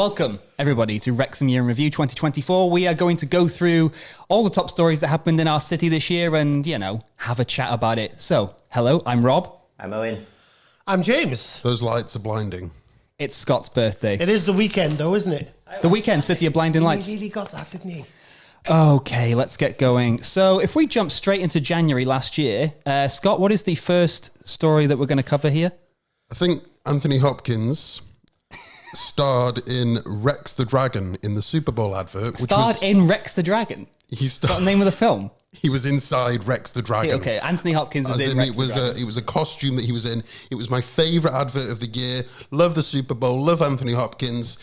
Welcome, everybody, to Wrexham Year in Review 2024. We are going to go through all the top stories that happened in our city this year and, have a chat about it. So, hello, I'm Rob. I'm Owen. I'm James. Those lights are blinding. It's Scott's birthday. It is the weekend, though, isn't it? The weekend, City of Blinding Lights. He really got that, didn't he? Okay, let's get going. So, if we jump straight into January last year, Scott, what is the first story that we're going to cover here? I think Anthony Hopkins starred in Rex the Dragon in the Super Bowl advert. In Rex the Dragon? Is that the name of the film? He was inside Rex the Dragon. Okay, Anthony Hopkins was in Rex the Dragon. It was a costume that he was in. It was my favourite advert of the year. Love the Super Bowl. Love Anthony Hopkins.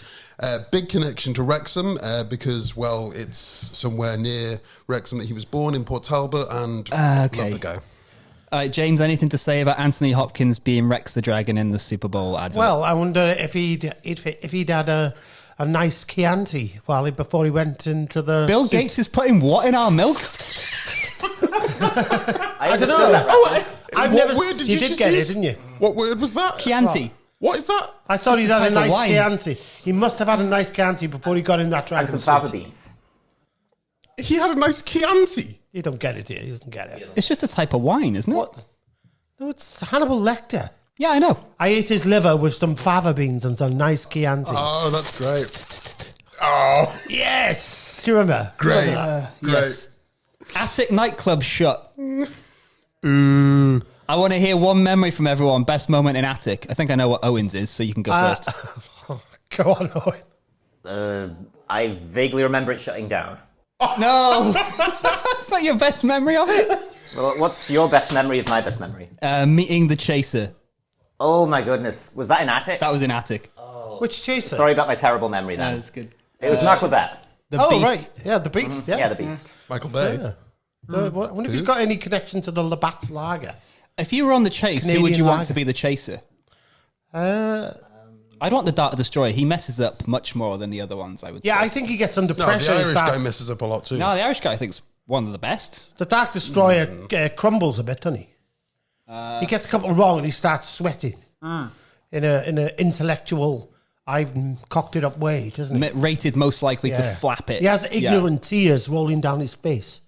Big connection to Wrexham because, well, it's somewhere near Wrexham that he was born in Port Talbot and love the guy. All right, James, anything to say about Anthony Hopkins being Rex the Dragon in the Super Bowl advert? Well, I wonder if he'd had a nice Chianti before he went into the Bill Gates is putting what in our milk? I don't know. I've never. You did get it, didn't you? What word was that? Chianti. What is that? I thought he'd had a nice Chianti. He must have had a nice Chianti before he got in that dragon And some fava suit. beans. He had a nice Chianti. You don't get it here. He doesn't get it. It's just a type of wine, isn't it? What? No, it's Hannibal Lecter. Yeah, I know. I ate his liver with some fava beans and some nice Chianti. Oh, that's great. Oh, Yes! Do you remember? great. Yes. Attic nightclub shut. Ooh. I want to hear one memory from everyone. Best moment in Attic. I think I know what Owen's is, so you can go first. Go on, Owen. I vaguely remember it shutting down. No! That's not your best memory of it? Well, what's your best memory of my best memory? Meeting the Chaser. Oh my goodness. Was that in Attic? That was in Attic. Which chaser? Sorry about my terrible memory then. That's good. It was not with that. The Oh, Beast. right. Yeah, the Beast. Yeah, Yeah, the beast. Michael Bay. Yeah. I wonder if he's got any connection to the Labatt's Lager. If you were on the chase, who would Canadian you want lager. to be the Chaser? Yeah, I'd want the Dark Destroyer. He messes up much more than the other ones, I would say. I think he gets under No, pressure. the and Irish guy starts- messes up a lot too. No, the Irish guy I think's one of the best. The Dark Destroyer crumbles a bit, doesn't he? He gets a couple wrong and he starts sweating in an intellectual, I've cocked it up way, doesn't he? Rated most likely to flap it. He has ignorant tears rolling down his face,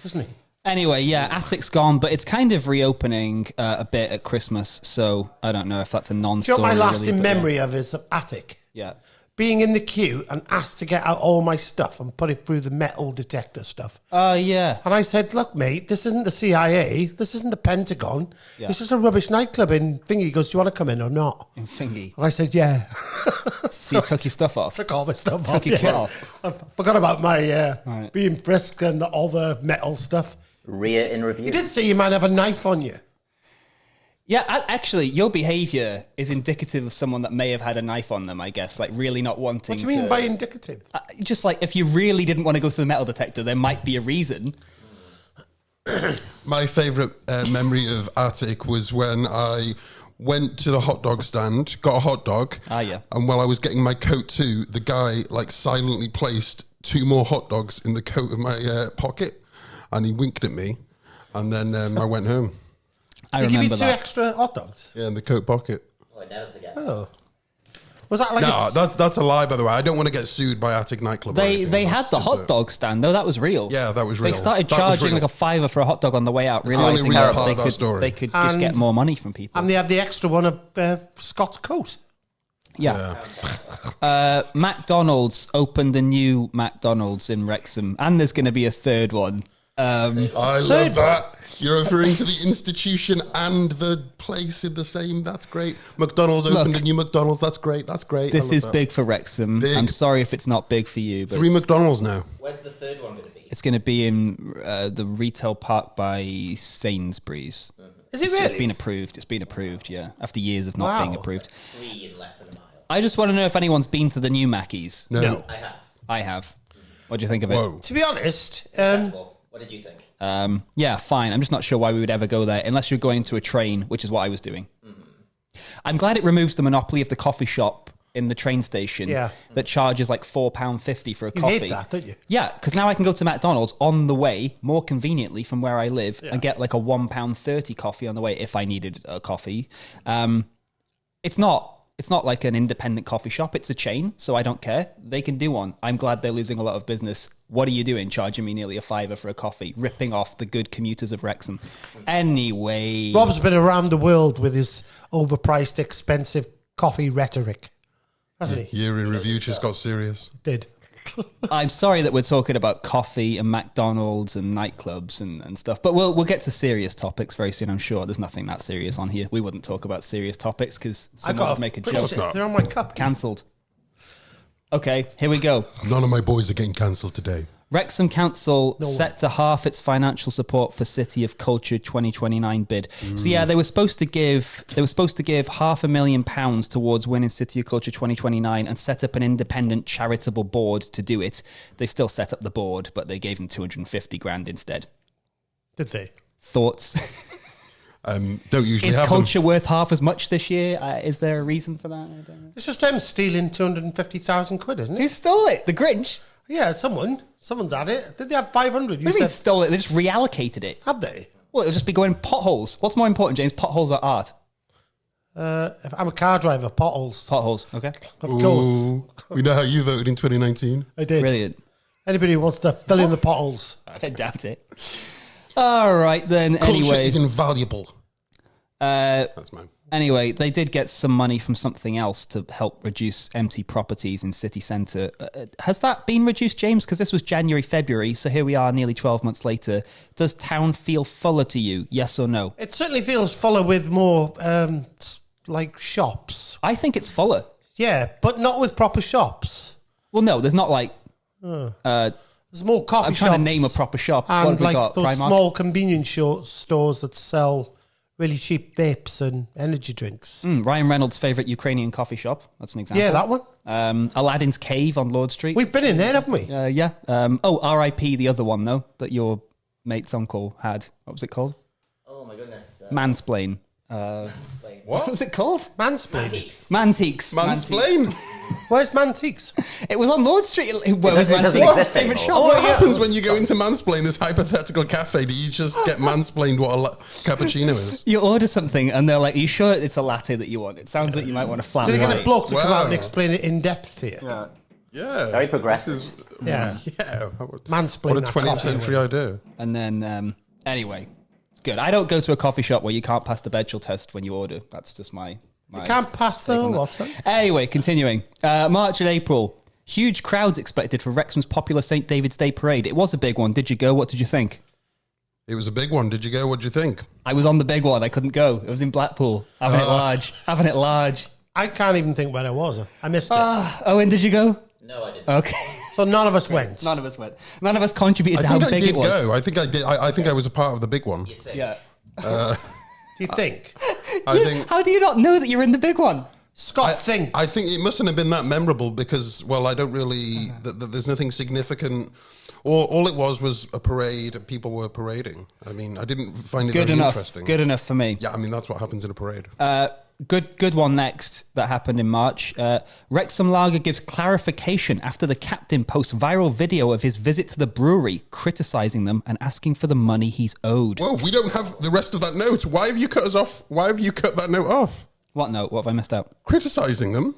doesn't he? Anyway, yeah, Attic's gone, but it's kind of reopening a bit at Christmas, so I don't know if that's a Do you non-story. know what my lasting really, but memory of is Attic? Yeah. Being in the queue and asked to get out all my stuff and put it through the metal detector stuff. Yeah. And I said, look, mate, this isn't the CIA. This isn't the Pentagon. Yeah. It's just a rubbish nightclub in Thingy. He goes, do you want to come in or not? In Thingy. And I said, yeah. So you took your stuff off? Took all my stuff Took off. your kit off? I forgot about my Right. being frisked and all the metal stuff. Rhea in review. You did say you might have a knife on you. Yeah, actually, your behaviour is indicative of someone that may have had a knife on them, I guess, like really not wanting to... What do you mean by indicative? Just like if you really didn't want to go through the metal detector, there might be a reason. My favourite memory of Attic was when I went to the hot dog stand, got a hot dog, yeah. and while I was getting my coat too, the guy silently placed 2 more hot dogs in the coat of my pocket, and he winked at me, and then I went home. I They give you remember 2 that. extra hot dogs? Yeah, in the coat pocket. Oh, I never forget. Oh. Was that like No, that's a lie, by the way. I don't want to get sued by Attic nightclub. or They anything. had That's the just hot dog stand, though. That was real. Yeah, that was real. They started That was charging real. like a $5 for a hot dog on the way out, the only realising real that part of that story. they could just get more money from people. And they had the extra one of Scott's coat. Yeah. McDonald's opened a new McDonald's in Wrexham, and there's going to be a third one. I love that. You're referring to the institution and the place in the same. That's great. McDonald's opened a new McDonald's. That's great. That's great. This is that. big for Wrexham. Big. I'm sorry if it's not big for you, but 3 McDonald's now. Where's the third one going to be? it's going to be in the retail park by Sainsbury's. Is it It's really? been approved. It's been approved, yeah, after years of not being approved. 3 in less than a mile. I just want to know if anyone's been to the new Mackey's. No. I have. I have. What do you think of it? Whoa. To be honest, Well, what did you think? Yeah, fine. I'm just not sure why we would ever go there unless you're going to a train, which is what I was doing. I'm glad it removes the monopoly of the coffee shop in the train station that charges like £4.50 for a coffee. You hate that, don't you? Yeah, because now I can go to McDonald's on the way, more conveniently from where I live, and get like a £1.30 coffee on the way if I needed a coffee. It's not It's not like an independent coffee shop. It's a chain, so I don't care. They can do one. I'm glad they're losing a lot of business. What are you doing, charging me nearly £5 for a coffee, ripping off the good commuters of Wrexham? Anyway, Rob's been around the world with his overpriced, expensive coffee rhetoric, hasn't he? Year in review just got serious. Did. I'm sorry that we're talking about coffee and McDonald's and nightclubs and stuff, but we'll get to serious topics very soon. I'm sure there's nothing that serious on here. We wouldn't talk about serious topics because someone would make a joke. They're on my cup. Cancelled. Okay, here we go. None of my boys are getting cancelled today. Wrexham Council set to half its financial support for City of Culture 2029 bid. So yeah, they were supposed to give £500,000 towards winning City of Culture 2029 and set up an independent charitable board to do it. They still set up the board, but they gave them 250 grand instead. Did they? Thoughts? Don't usually Is have culture them. worth half as much this year? Is there a reason for that? I don't know. It's just them stealing 250,000 quid, isn't Who it? stole it? The Grinch? Yeah, someone's had it. Did they have 500? What do you mean stole it? They just reallocated it. Have they? Well, it'll just be going potholes. What's more important, James? Potholes or art? If I'm a car driver, potholes. Potholes, okay. Of course. Ooh, we know how you voted in 2019. I did. Brilliant. Anybody who wants to fill in the potholes. I doubt it. All right, then. Culture Anyway, is invaluable. That's mine. anyway, they did get some money from something else to help reduce empty properties in city centre. Has that been reduced, James? Because this was January, February, so here we are nearly 12 months later. Does town feel fuller to you, yes or no? It certainly feels fuller with more, like, shops. I think it's fuller. Yeah, but not with proper shops. Well, no, there's not like... There's more coffee I'm shops. trying to name a proper shop. What And have we like got? those Primark? small convenience stores that sell really cheap vapes and energy drinks. Ryan Reynolds' favourite Ukrainian coffee shop. That's an example. Yeah, that one. Aladdin's Cave on Lord Street. We've been in there, haven't we? Yeah. R.I.P. the other one, though, that your mate's uncle had. What was it called? Oh my goodness. Mansplain. Explain. What was it called? Mansplain. Antiques. Mantiques. Mansplain. Where's Mantiques? It was on Lord Street. Where was It doesn't Mantiques' exist favourite anymore. shop? What happens when you go into Mansplain, this hypothetical cafe? Do you just get mansplained what a cappuccino is? You order something and they're like, are you sure it's a latte that you want? It sounds like you might want a flat Do they get a white. bloke to come Wow. out and explain it in depth to you? Yeah. Very progressive. This is, Yeah. yeah. Mansplain What a that 20th coffee century away. idea. And then, anyway, good. I don't go to a coffee shop where you can't pass the Bedell test when you order. That's just my You can't pass take the on that. water. Anyway, continuing. March and April. Huge crowds expected for Wrexham's popular St. David's Day parade. It was a big one. Did you go? What did you think? It was a big one. Did you go? What did you think? I was on the big one. I couldn't go. It was in Blackpool. Having it large. Having it large. I can't even think where I was. I missed it. Owen, did you go? No, I didn't. Okay. So none of us went. None of us went. None of us contributed to I how think I big did it was. go. I think I did. I think I was a part of the big one. You think? Yeah. Do you think? I think. How do you not know that you're in the big one? Scott thinks. I think it mustn't have been that memorable because, well, I don't really. There's nothing significant. All it was a parade. And people were parading. I mean, I didn't find it Good very enough. interesting. Good enough for me. Yeah, I mean that's what happens in a parade. Good one next that happened in March. Wrexham Lager gives clarification after the captain posts viral video of his visit to the brewery, criticising them and asking for the money he's owed. Whoa, we don't have the rest of that note. Why have you cut us off? Why have you cut that note off? What note? What have I missed out? Criticizing them?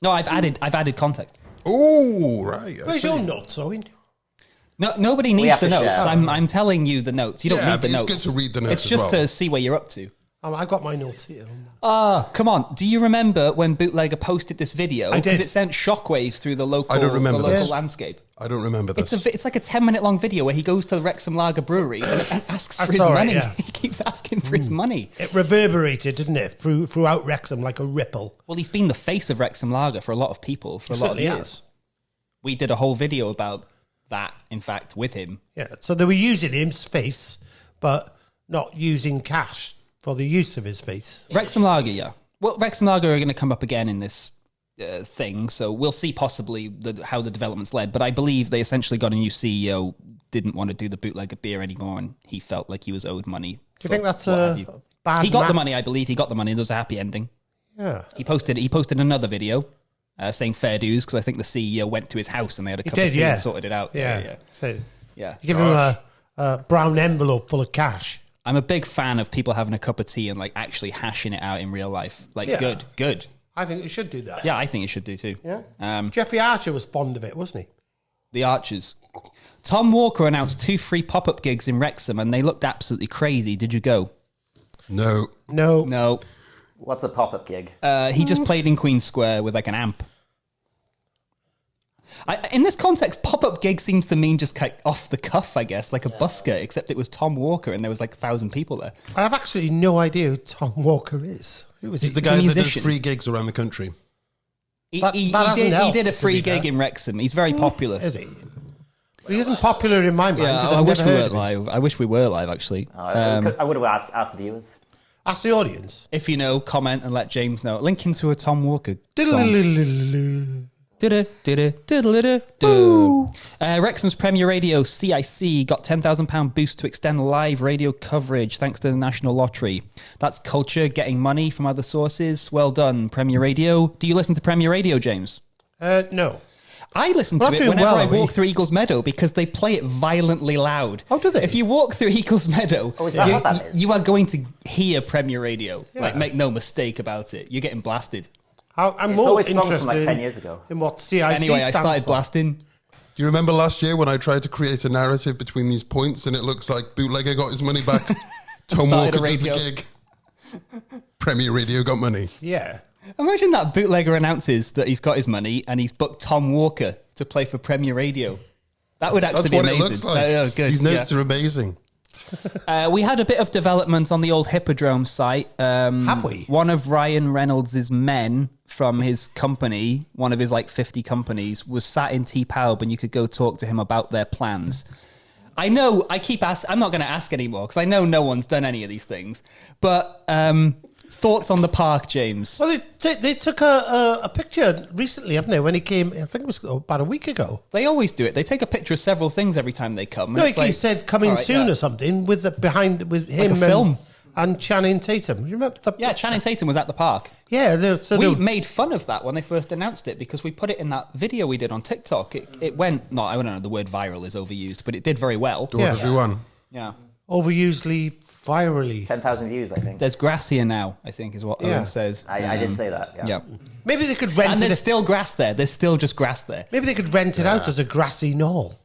No, I've added context. Oh, right. I Where's see. your notes, Owen? No, nobody needs have the to notes. share. I'm telling you the notes. You don't Yeah, need the but it's notes. good to read the notes It's as just well. to see where you're up to. I got my notes here. Come on. Do you remember when Bootlegger posted this video? I did. Because it sent shockwaves through the local, I don't remember the local this. landscape. I don't remember this. It's like a 10-minute long video where he goes to the Wrexham Lager brewery and asks for That's his all right, money. yeah. He keeps asking for his money. It reverberated, didn't it, throughout Wrexham like a ripple. Well, he's been the face of Wrexham Lager for a lot of people for a lot of Certainly years. has. We did a whole video about that, in fact, with him. Yeah, so they were using his face, but not using cash for the use of his face. Wrexham Lager, yeah. Well, Wrexham Lager are going to come up again in this thing, so we'll see possibly how the development's led. But I believe they essentially got a new CEO, didn't want to do the Bootlegger beer anymore, and he felt like he was owed money. Do you think that's what have a you. bad He got the ma- money, I believe. He got the money. There was a happy ending. Yeah. He posted another video saying fair dues because I think the CEO went to his house and they had a cup of tea and sorted it out. Yeah. So Yeah. you give him a brown envelope full of cash. I'm a big fan of people having a cup of tea and like actually hashing it out in real life. Like, Yeah. good. I think they should do that. Yeah, I think it should do too. Yeah. Jeffrey Archer was fond of it, wasn't he? The Archers. Tom Walker announced 2 free pop-up gigs in Wrexham, and they looked absolutely crazy. Did you go? No. No. What's a pop-up gig? He just played in Queen's Square with like an amp. In this context, pop-up gig seems to mean just like off the cuff, I guess, like a busker, except it was Tom Walker and there was like 1,000 people there. I have actually no idea who Tom Walker is. Who is He's he? the guy that does musician. free gigs around the country. He That did a free to be gig fair. in Wrexham. He's very popular. Is he? Well, he isn't popular in my mind. Yeah, 'cause I I've wish never we heard were of him. live. I wish we were live, actually. I would have asked the viewers. Ask the audience. If you know, comment and let James know. Link him to a Tom Walker song. Diddle-diddle-diddle-diddle. Wrexham's Premier Radio CIC got £10,000 boost to extend live radio coverage thanks to the National Lottery. That's culture getting money from other sources. Well done, Premier Radio. Do you listen to Premier Radio, James? No. I listen We're to not it doing whenever well, I are we? walk through Eagles Meadow because they play it violently loud. Oh, do they? If you walk through Eagles Meadow, Oh, is that what that is? you are going to hear Premier Radio. Yeah. Like, make no mistake about it. You're getting blasted. I'm It's more always songs interested from like 10 in, years ago. in what CIC Anyway, I stands started for. blasting. Do you remember last year when I tried to create a narrative between these points and it looks like Bootlegger got his money back? Tom Started a Walker does the radio. gig. Premier Radio got money. Yeah. Imagine that bootlegger announces that he's got his money and he's booked Tom Walker to play for Premier Radio. That would actually That's be what amazing. it looks like. Oh, good. These notes yeah. are amazing. We had a bit of development on the old Hippodrome site. Have we? One of Ryan Reynolds' men from his company, one of his like 50 companies, was sat in T-Pub and you could go talk to him about their plans. I know, I keep asking, I'm not going to ask anymore because I know no one's done any of these things. But thoughts on the park, James? Well, they took a picture recently, haven't they? When he came, I think it was about a week ago. They always do it. They take a picture of several things every time they come. No, And it's he like, said coming all right, soon yeah. or something with him a film. and Channing Tatum. Do you remember the? Yeah, Channing Tatum was at the park. Yeah. We made fun of that when they first announced it because we put it in that video we did on TikTok. It went, no, I don't know, the word viral is overused, but it did very well. Do everyone. Yeah. overusely virally. 10,000 views, I think. There's grass here now, I think, is what Yeah. Owen says. I did say that, yeah. Yeah. Maybe they could rent And there's it. still grass there. There's still just grass there. Maybe they could rent it out as a grassy knoll.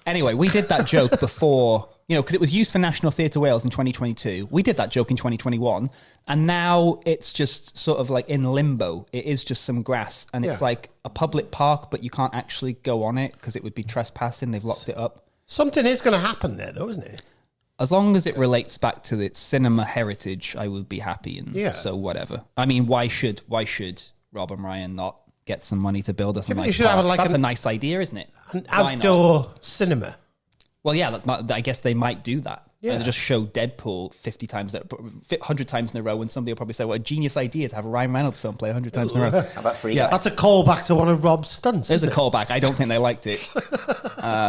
Anyway, we did that joke before, because it was used for National Theatre Wales in 2022. We did that joke in 2021. And now it's just sort of like in limbo. It is just some grass. And it's Yeah. like a public park, but you can't actually go on it because it would be trespassing. They've locked it up. Something is going to happen there, though, isn't it? As long as it relates back to its cinema heritage, I would be happy. And Yeah. so whatever. I mean, why should Rob and Ryan not get some money to build us a Yeah, but nice you should have park? like That's an- a nice idea, isn't it? An Why not? outdoor cinema. Well, yeah, I guess they might do that. Yeah. They'll just show Deadpool 100 times in a row, and somebody will probably say, "What a genius idea to have a Ryan Reynolds film play 100 times in a row." How about Free Yeah. Guy? That's a callback to one of Rob's stunts. There's a isn't it? callback. I don't think they liked it.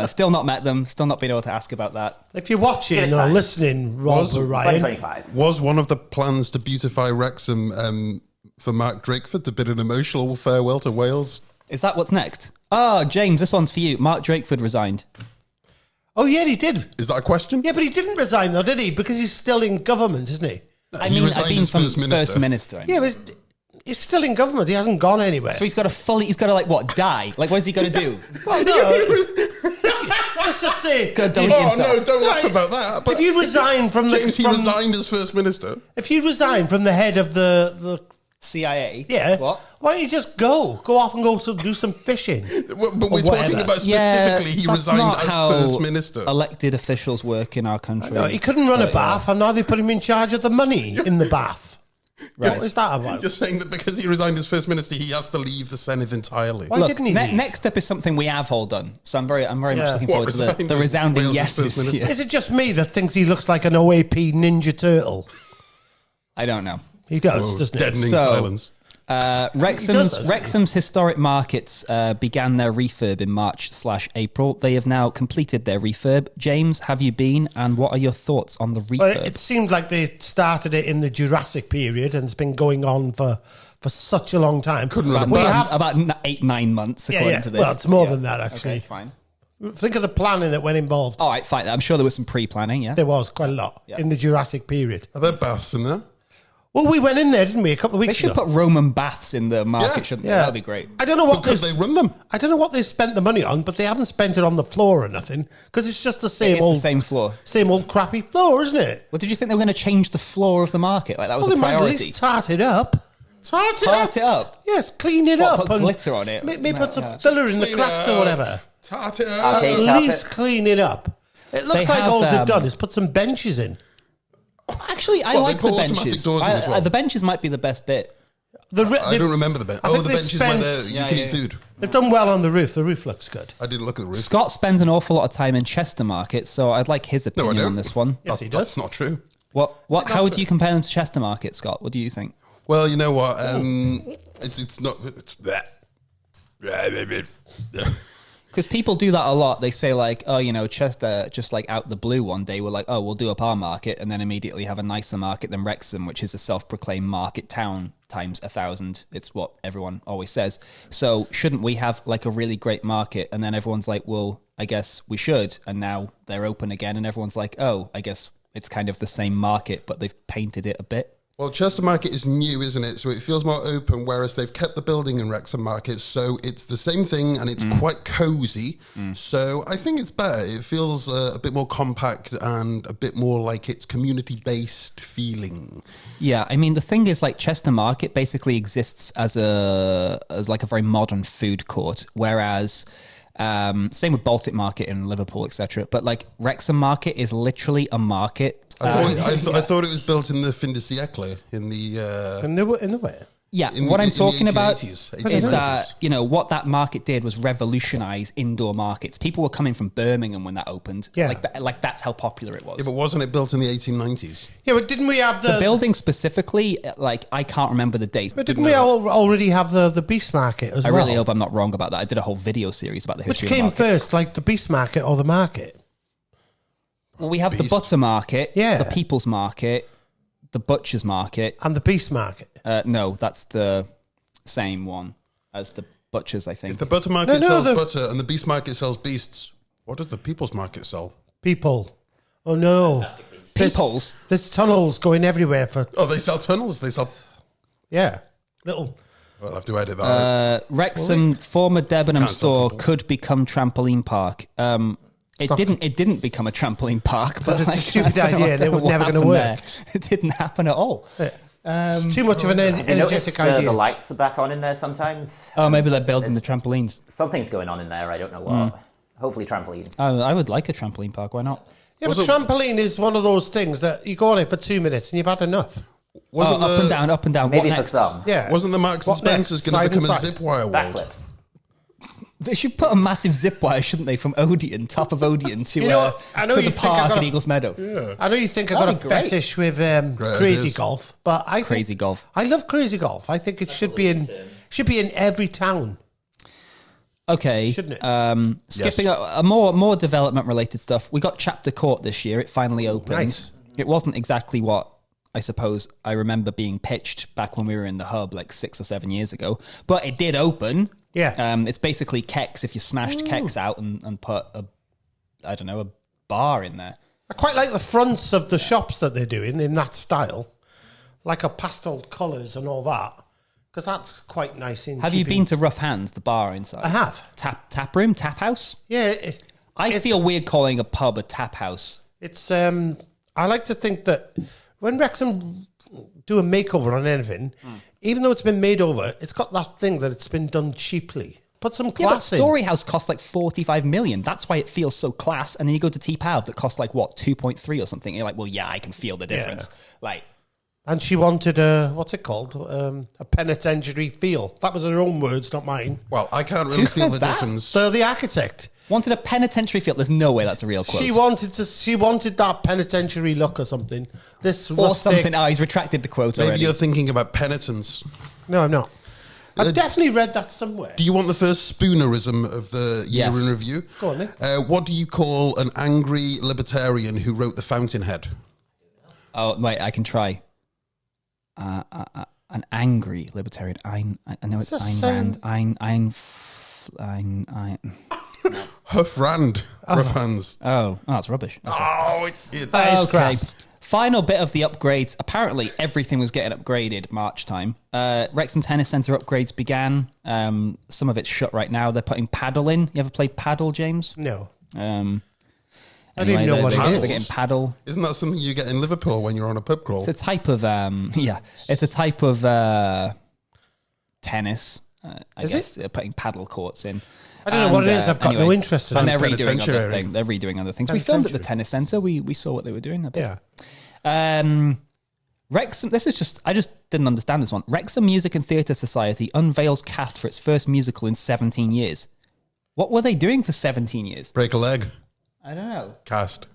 Still not met them. Still not been able to ask about that. If you're watching Good or time. listening, Rob or Ryan, 2025. Was one of the plans to beautify Wrexham for Mark Drakeford to bid an emotional farewell to Wales? Is that what's next? Oh, James, this one's for you. Mark Drakeford resigned. oh yeah, he did. Is that a question? Yeah, but he didn't resign though, did he? Because he's still in government, isn't he? He resigned as from First Minister. First Minister. Yeah, but he's still in government. He hasn't gone anywhere. So he's got to like what? Die? Like what is he going to do? Well, no. Let's just say, Go delete Oh himself. no! Don't laugh about that. But if you resign from the James, he from, resigned as First Minister. if you resign from the head of the CIA. yeah, What? why don't you just go off and do some fishing? But we're talking whatever. about specifically he that's resigned not as how First Minister. Elected officials work in our country. No, he couldn't run a bath, and now they put him in charge of the money in the bath. Right. What is that about? Just saying that because he resigned as First Minister, he has to leave the Senate entirely. Why didn't he leave? Next up is something we have all done. So I'm very much Yeah. looking What, forward to resign the as resounding Wales' yeses. First Minister? here. Is it just me that thinks he looks like an OAP Ninja Turtle? I don't know. He does, Oh, doesn't deadening he? So- silence. Wrexham's historic markets began their refurb in March/April. They have now completed their refurb. James, have you been? And what are your thoughts on the refurb? Well, it seemed like they started it in the Jurassic period, and it's been going on for such a long time. about 8-9 months, according to this. Well, it's more than that, actually. Okay, fine. Think of the planning that went involved. All right, fine. I'm sure there was some pre-planning, yeah? There was quite a lot in the Jurassic period. Are there baths in there? Well, we went in there, didn't we, a couple of They weeks should ago? put Roman baths in the market, Yeah. shouldn't they? Yeah. That'd be great. I don't know what Because they run them. I don't know what they spent the money on, but they haven't spent it on the floor or nothing because it's just the same It's old, the same floor. same old crappy floor, isn't it? Well, did you think they were going to change the floor of the market? Like that was Well, a they might at priority. least tart it up. Tart Tart it up. Yes, clean it What, up. put and glitter on it? Maybe put some Yeah. filler in the Clean cracks it or up. whatever. Tart it up. Okay. At carpet. least clean it up. It looks They like have, all they've done is put some benches in. Actually, I Well, they like the put automatic benches. doors in as well. The benches might be the best bit. I don't remember the bench. I Oh, think the they benches where spent- you can eat food. They've done well on the roof. The roof looks good. I didn't look at the roof. Scott spends an awful lot of time in Chester Market, so I'd like his No, I opinion don't. on this one. Yes, he That's does. not true. What? How would you compare them to Chester Market, Scott? What do you think? Well, you know what? It's not. It's that. Because people do that a lot. They say like, oh, you know, Chester, just like out the blue one day, we're like, oh, we'll do up our market, and then immediately have a nicer market than Wrexham, which is a self-proclaimed market town times 1,000. It's what everyone always says. So shouldn't we have like a really great market? And then everyone's like, well, I guess we should. And now they're open again, and everyone's like, oh, I guess it's kind of the same market, but they've painted it a bit. Well, Chester Market is new, isn't it? So it feels more open, whereas they've kept the building in Wrexham Market. So it's the same thing, and it's quite cosy. So I think it's better. It feels a bit more compact and a bit more like it's community-based feeling. Yeah, I mean the thing is, like Chester Market basically exists as like a very modern food court, whereas same with Baltic Market in Liverpool, etc. But like Wrexham Market is literally a market. I thought it was built in the fin de siècle, in the... In the way. Yeah, In what the- I'm in the talking about 1880s, is 1890s. that, you know, what that market did was revolutionize indoor markets. People were coming from Birmingham when that opened. Yeah. Like that's how popular it was. Yeah, but wasn't it built in the 1890s? Yeah, but didn't we have The building specifically, like, I can't remember the date. But didn't we already have the Beast Market as I well? really hope I'm not wrong about that. I did a whole video series about the Which history of the came market. first, like the Beast Market or the market? Well, we have the Beast. butter market, Yeah. the people's market, the butcher's market. And the Beast Market. No, that's the same one as the butcher's, I think. If the butter market No, sells the- butter and the beast market sells beasts, what does the people's market sell? People. Oh, no. People's? There's tunnels going everywhere for... Oh, they sell tunnels. They sell... Yeah. Little... Well, I'll have to edit that out. Wrexham former Debenham Can't store stop people. could become trampoline park. It didn't become a trampoline park, but Because it's a like, stupid I don't know idea and it was what never gonna happened work. there. It didn't happen at all. It's too much of an Have you energetic noticed idea. the lights are back on in there sometimes? Oh, maybe they're building the trampolines. Something's going on in there. I don't know what. Hopefully trampolines. I would like a trampoline park. Why not? Yeah, but trampoline is one of those things that you go on it for 2 minutes and you've had enough. Wasn't Up and down, up and down. Maybe what for next? some. Yeah. Wasn't the Marks and What next? Spencer's going Side to and become a side. zip wire world? Backflips. They should put a massive zip wire, shouldn't they, from Odeon, top of Odeon to, You know, I know to you the think I park got at a- Eagles Meadow. I know you think I've got a That'd be great. fetish with Great crazy ideas. golf, but I think- Crazy golf. I love crazy golf. I think it should be in every town. Okay. Shouldn't it? Skipping a more development related stuff. We got Chapter Court this year. It finally opened. Nice. It wasn't exactly what I suppose I remember being pitched back when we were in the hub like 6 or 7 years ago, but it did open. Yeah. It's basically keks if you smashed keks out and put a bar in there. I quite like the fronts of the shops that they're doing in that style, like a pastel colours and all that, because that's quite nice. Have you been to Rough Hands, the bar inside? I have. Tap room, tap house. Yeah, I feel weird calling a pub a tap house. it's. I like to think that when Wrexham do a makeover on anything, even though it's been made over, it's got that thing that it's been done cheaply. Put some Yeah, but class in. Story House costs like 45 million. That's why it feels so class. And then you go to T Pub that costs like what 2.3 or something. And you're like, well, yeah, I can feel the difference. Like, And she wanted a, what's it called? A penitentiary feel. That was her own words, not mine. Well, I can't really Who feel said the that? difference. So the architect. wanted a penitentiary feel. There's no way that's a real quote. She wanted that penitentiary look or something. This or rustic. something. Oh, he's retracted the quote Maybe already. you're thinking about penitence. No, I'm not. I've definitely read that somewhere. Do you want the first spoonerism of the year Yes. in review? Go on, then. What do you call an angry libertarian who wrote The Fountainhead? Oh, wait, I can try. An angry libertarian. I know it's It's the Ayn same- Rand. Huff Rand. Rough hands. Oh, that's rubbish. Okay. Oh, it's it. That is Okay. crap. Final bit of the upgrades. Apparently, everything was getting upgraded March time. Wrexham Tennis Centre upgrades began. Some of it's shut right now. They're putting paddle in. You ever played paddle, James? No. I didn't know what it is. They're getting paddle. Isn't that something you get in Liverpool when you're on a pub crawl? It's a type of it's a type of tennis. I guess they're putting paddle courts in. I don't know what it is. I've got no interest in it. And they're redoing other things. We filmed at the tennis centre. We saw what they were doing a bit. Yeah. Wrexham, I just didn't understand this one. Wrexham Music and Theatre Society unveils cast for its first musical in 17 years. What were they doing for 17 years? Break a leg. I don't know. Cast.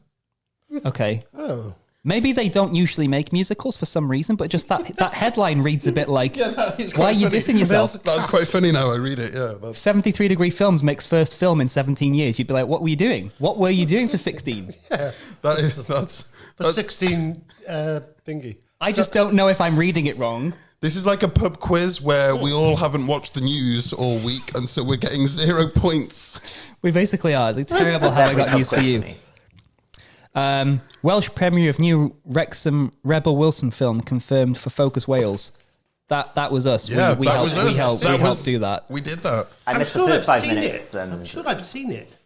Okay. Oh. Maybe they don't usually make musicals for some reason, but just that headline reads a bit like, why are you dissing yourself? That's quite funny now I read it, yeah. 73 Degree Films makes first film in 17 years. You'd be like, what were you doing? What were you doing for 16? Yeah. That's 16 thingy. I just don't know if I'm reading it wrong. This is like a pub quiz where we all haven't watched the news all week, and so we're getting 0 points. We basically are. It's terrible how I got news for you. Welsh premiere of new Wrexham Rebel Wilson film confirmed for Focus Wales. That was us. Yeah, we helped do that. We did that. I missed the first 5 seen minutes. it. I'm sure I've seen it.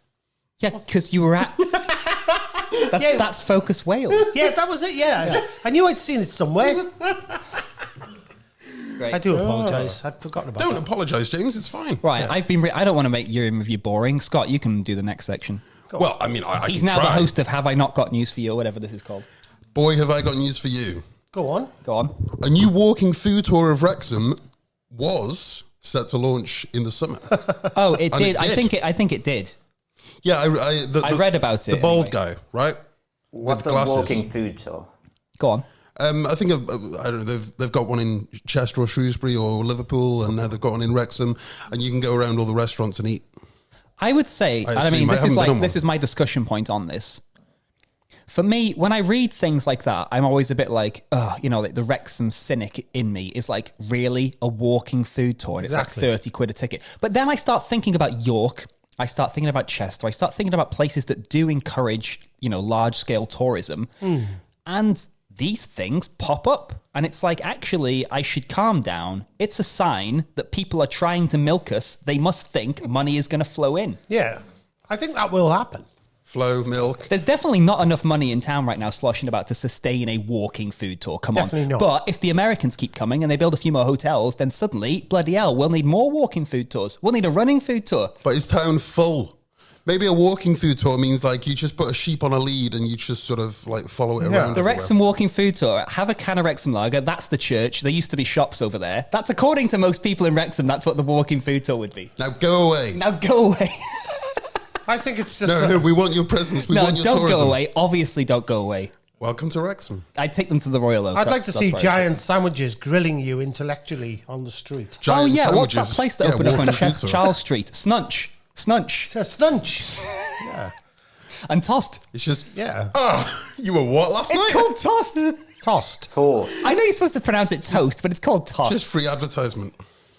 Yeah, because you were at... That's Focus Wales. Yeah, that was it, yeah. I knew I'd seen it somewhere. Great. I do apologise. I've forgotten about Don't that. apologise, James. It's fine. Right, I don't want to make your review boring. Scott, you can do the next section. Well, I mean, I He's can now try. the host of Have I Not Got News For You, or whatever this is called. Boy, have I got news for you. Go on. Go on. A new walking food tour of Wrexham was set to launch in the summer. Oh, it And did. it did. I think it did. Yeah, I read about it. The bald anyway. guy, right? What's With a glasses. walking food tour? Go on. I think I don't know. They've got one in Chester or Shrewsbury or Liverpool, and they've got one in Wrexham, and you can go around all the restaurants and eat. I would say, I assume this is my discussion point on this. For me, when I read things like that, I'm always a bit like, like the Wrexham cynic in me is like, really? A walking food tour? And it's like 30 quid a ticket. But then I start thinking about York. I start thinking about Chester. I start thinking about places that do encourage, large-scale tourism. And these things pop up. And it's like, actually, I should calm down. It's a sign that people are trying to milk us. They must think money is going to flow in. Yeah. I think that will happen. Flow, milk. There's definitely not enough money in town right now sloshing about to sustain a walking food tour. Come Definitely on. not. But if the Americans keep coming and they build a few more hotels, then suddenly, bloody hell, we'll need more walking food tours. We'll need a running food tour. But is town full? Maybe a walking food tour means like you just put a sheep on a lead and you just sort of like follow it around. The Wrexham walking food tour, have a can of Wrexham lager. That's the church. There used to be shops over there. That's according to most people in Wrexham. That's what the walking food tour would be. Now go away. Now go away. I think it's just... No, we want your presence. We want your don't tourism. go away. Obviously, don't go away. Welcome to Wrexham. I'd take them to the Royal Oak. I'd like to see where I'd giant sandwiches grilling you intellectually on the street. Giant what's sandwiches. that place that opened up on walking food tour. Charles Street? Snunch. It's a snunch. Yeah. And tossed. It's just, Yeah. oh, you were what last night? It's called tossed. Tossed. Toast. I know you're supposed to pronounce it toast, but it's called tossed. Just free advertisement.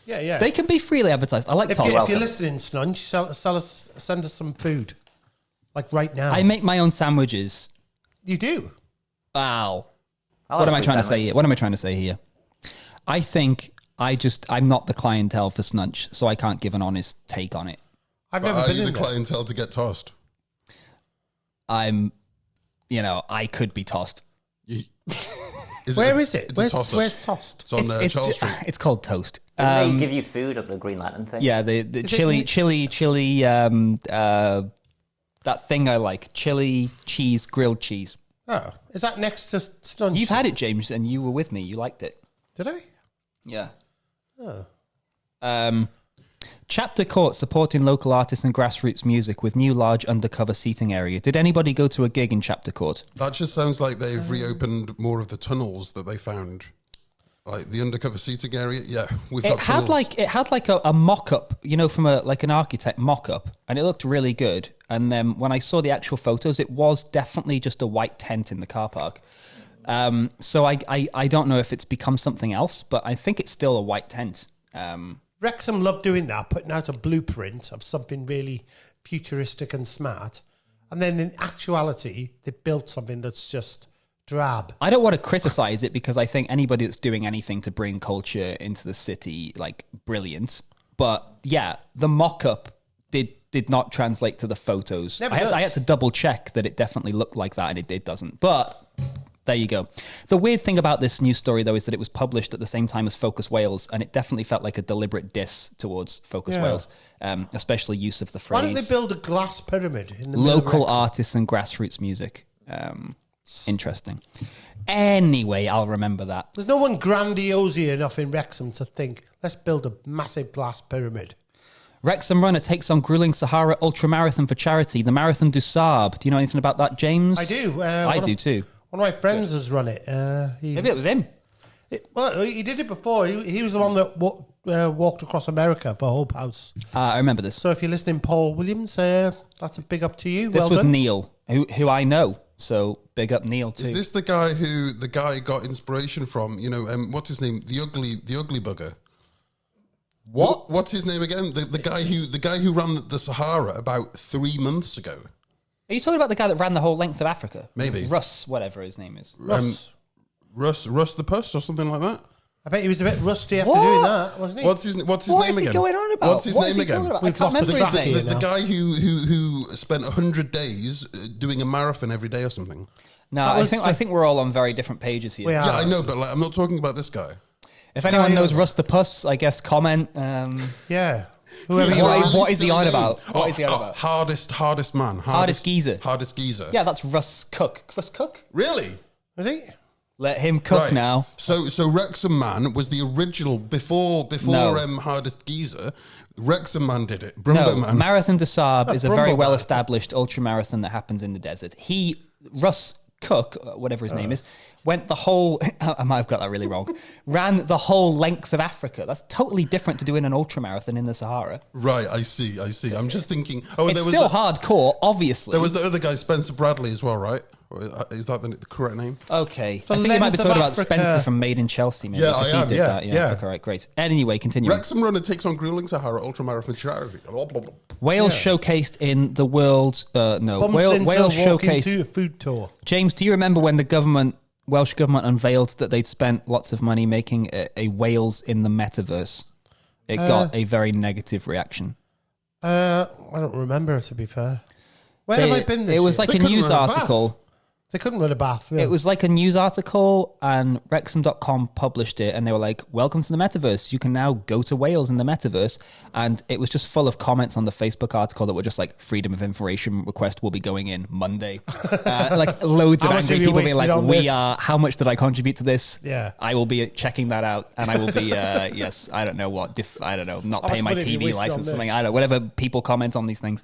Yeah. They can be freely advertised. I like If, tossed. if you're listening, Snunch, send us some food. Like right now. I make my own sandwiches. You do? Wow. I like What am I food trying to sandwich. say here? What am I trying to say here? I think I'm not the clientele for Snunch, so I can't give an honest take on it. I've But never are been you the in there. clientele to get tossed? I could be tossed. Where is it? It's a tosser. Where's Tossed? It's on Charles Street. It's called toast. Didn't they give you food at the Green Lantern thing? Yeah, the chili, that thing I like, chili cheese, grilled cheese. Oh, is that next to Snunch? You've had it, James, and you were with me. You liked it. Did I? Yeah. Oh. Chapter Court supporting local artists and grassroots music with new large undercover seating area. Did anybody go to a gig in Chapter Court? That just sounds like they've reopened more of the tunnels that they found. Like the undercover seating area. Yeah, we've got tunnels. It had like a mock-up, from an architect mock-up, and it looked really good. And then when I saw the actual photos, it was definitely just a white tent in the car park. So I don't know if it's become something else, but I think it's still a white tent. Wrexham love doing that, putting out a blueprint of something really futuristic and smart. And then in actuality, they built something that's just drab. I don't want to criticize it because I think anybody that's doing anything to bring culture into the city, like, brilliant. But yeah, the mock-up did not translate to the photos. I had to double check that it definitely looked like that, and it doesn't. But there you go. The weird thing about this news story, though, is that it was published at the same time as Focus Wales, and it definitely felt like a deliberate diss towards Focus Wales, especially use of the phrase. Why don't they build a glass pyramid in the middle local of Wrexham? artists and grassroots music? Interesting. Anyway, I'll remember that. There's no one grandiose enough in Wrexham to think, let's build a massive glass pyramid. Wrexham runner takes on grueling Sahara ultramarathon for charity. The Marathon du Sable. Do you know anything about that, James? I do. I do too. One of my friends has run it. Maybe it was him. Well, he did it before. He was the one that walked across America for Hope House. I remember this. So if you're listening, Paul Williams, that's a big up to you. This well was done. Neil, who I know. So big up Neil too. Is this the guy who the guy got inspiration from? You know, what's his name? The ugly bugger. What? What's his name again? The guy who ran the Sahara about 3 months ago. Are you talking about the guy that ran the whole length of Africa? Maybe. Russ, whatever his name is. Russ. Russ the Puss or something like that. I bet he was a bit rusty after What? doing that, wasn't he? What's his What name is he again? going on about? What's his What name is he again? talking about? We've I can't lost the remember his track name. here. The guy who spent 100 days doing a marathon every day or something. No, I think we're all on very different pages here. We are. Yeah, I know, but like, I'm not talking about this guy. If anyone knows Russ the Puss, I guess comment. Yeah. Whoever you What- are. what is he on about? What is he on about? Hardest man. Hardest geezer. Hardest geezer. Yeah, that's Russ Cook. Russ Cook? Really? Was he? Let him cook Right. now. So Wrexham Man was the original before No. Hardest Geezer. Wrexham Man did it. Brumbo No, Man. Marathon des Sables is a Brumbo very Man. well-established ultramarathon that happens in the desert. Russ Cook, whatever his name is, went the whole, I might have got that really wrong, ran the whole length of Africa. That's totally different to doing an ultramarathon in the Sahara. Right, I see. I'm just thinking. Oh, It's there was still hardcore, obviously. There was the other guy, Spencer Bradley, as well, right? Or is that the correct name? Okay. The I think you might be length of talking about Africa. Spencer from Made in Chelsea, maybe. Yeah, because I he am, did yeah, that. yeah. Okay, right, great. Anyway, continue. Wrexham runner takes on grueling Sahara ultramarathon charity. Wales showcased in the world. Bumps Wales into walking showcased. to a food tour. James, do you remember when the Welsh government unveiled that they'd spent lots of money making a Wales in the metaverse? It got a very negative reaction. I don't remember, to be fair. Where have I been this It was year? like a news article. They couldn't run a bath. No. It was like a news article, and Wrexham.com published it, and they were like, welcome to the metaverse. You can now go to Wales in the metaverse. And it was just full of comments on the Facebook article that were just like, freedom of information request will be going in Monday. Like loads of How much angry have you people being like, wasted on this? how much did I contribute to this? Yeah. I will be checking that out, and I will be, yes, I don't know what, I don't know, not How paying much my money have you TV wasted on license, something, this? I don't know, whatever people comment on these things.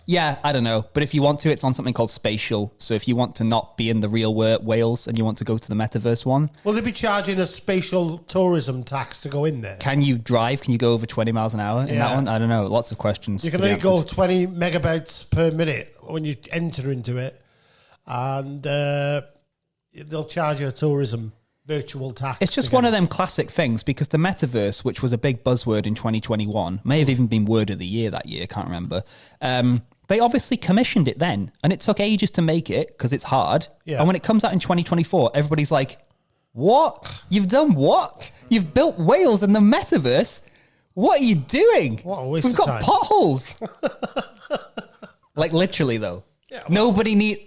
Yeah, I don't know. But if you want to, it's on something called Spatial. So if you want to not be in the real Wales and you want to go to the metaverse one, Will they be charging a spatial tourism tax to go in there? can you drive? Can you go over 20 miles an hour in Yeah. that one? I don't know. Lots of questions. You can to be only go answered. 20 megabytes per minute when you enter into it. And they'll charge you a tourism virtual tax. It's just one of them classic things because the metaverse, which was a big buzzword in 2021, may have even been word of the year that year, can't remember. They obviously commissioned it then, and it took ages to make it because it's hard. Yeah. And when it comes out in 2024, everybody's like, what? You've done what? You've built Wales in the metaverse? What are you doing? What a waste We've of got time. potholes. Like literally though. Yeah, well- Nobody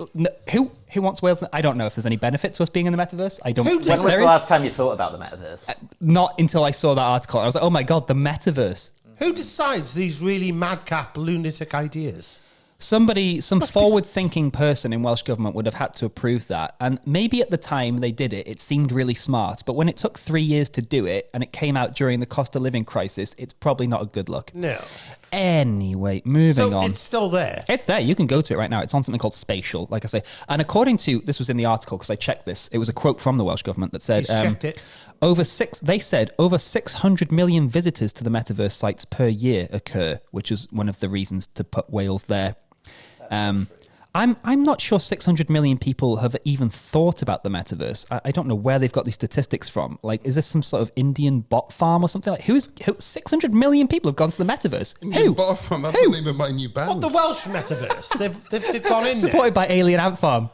who wants Wales? I don't know if there's any benefit to us being in the metaverse. I don't. Who does- When was there the is- last time you thought about the metaverse? Not until I saw that article. I was like, oh my God, the metaverse. Who decides these really madcap, lunatic ideas? Some forward-thinking person in Welsh government would have had to approve that. And maybe at the time they did it, it seemed really smart. But when it took 3 years to do it and it came out during the cost of living crisis, it's probably not a good look. No. Anyway, moving So on. it's still there. It's there. You can go to it right now. It's on something called Spatial, like I say. And according to, this was in the article because I checked this, it was a quote from the Welsh government that said, He's checked it. over 600 million visitors to the metaverse sites per year occur, which is one of the reasons to put Wales there. I'm not sure 600 million people have even thought about the metaverse. I don't know where they've got these statistics from. Like, is this some sort of Indian bot farm or something? Like, who 600 million people have gone to the metaverse? Who? That's the name of my new band. What, the Welsh metaverse? They've gone in there. Supported by Alien Ant Farm.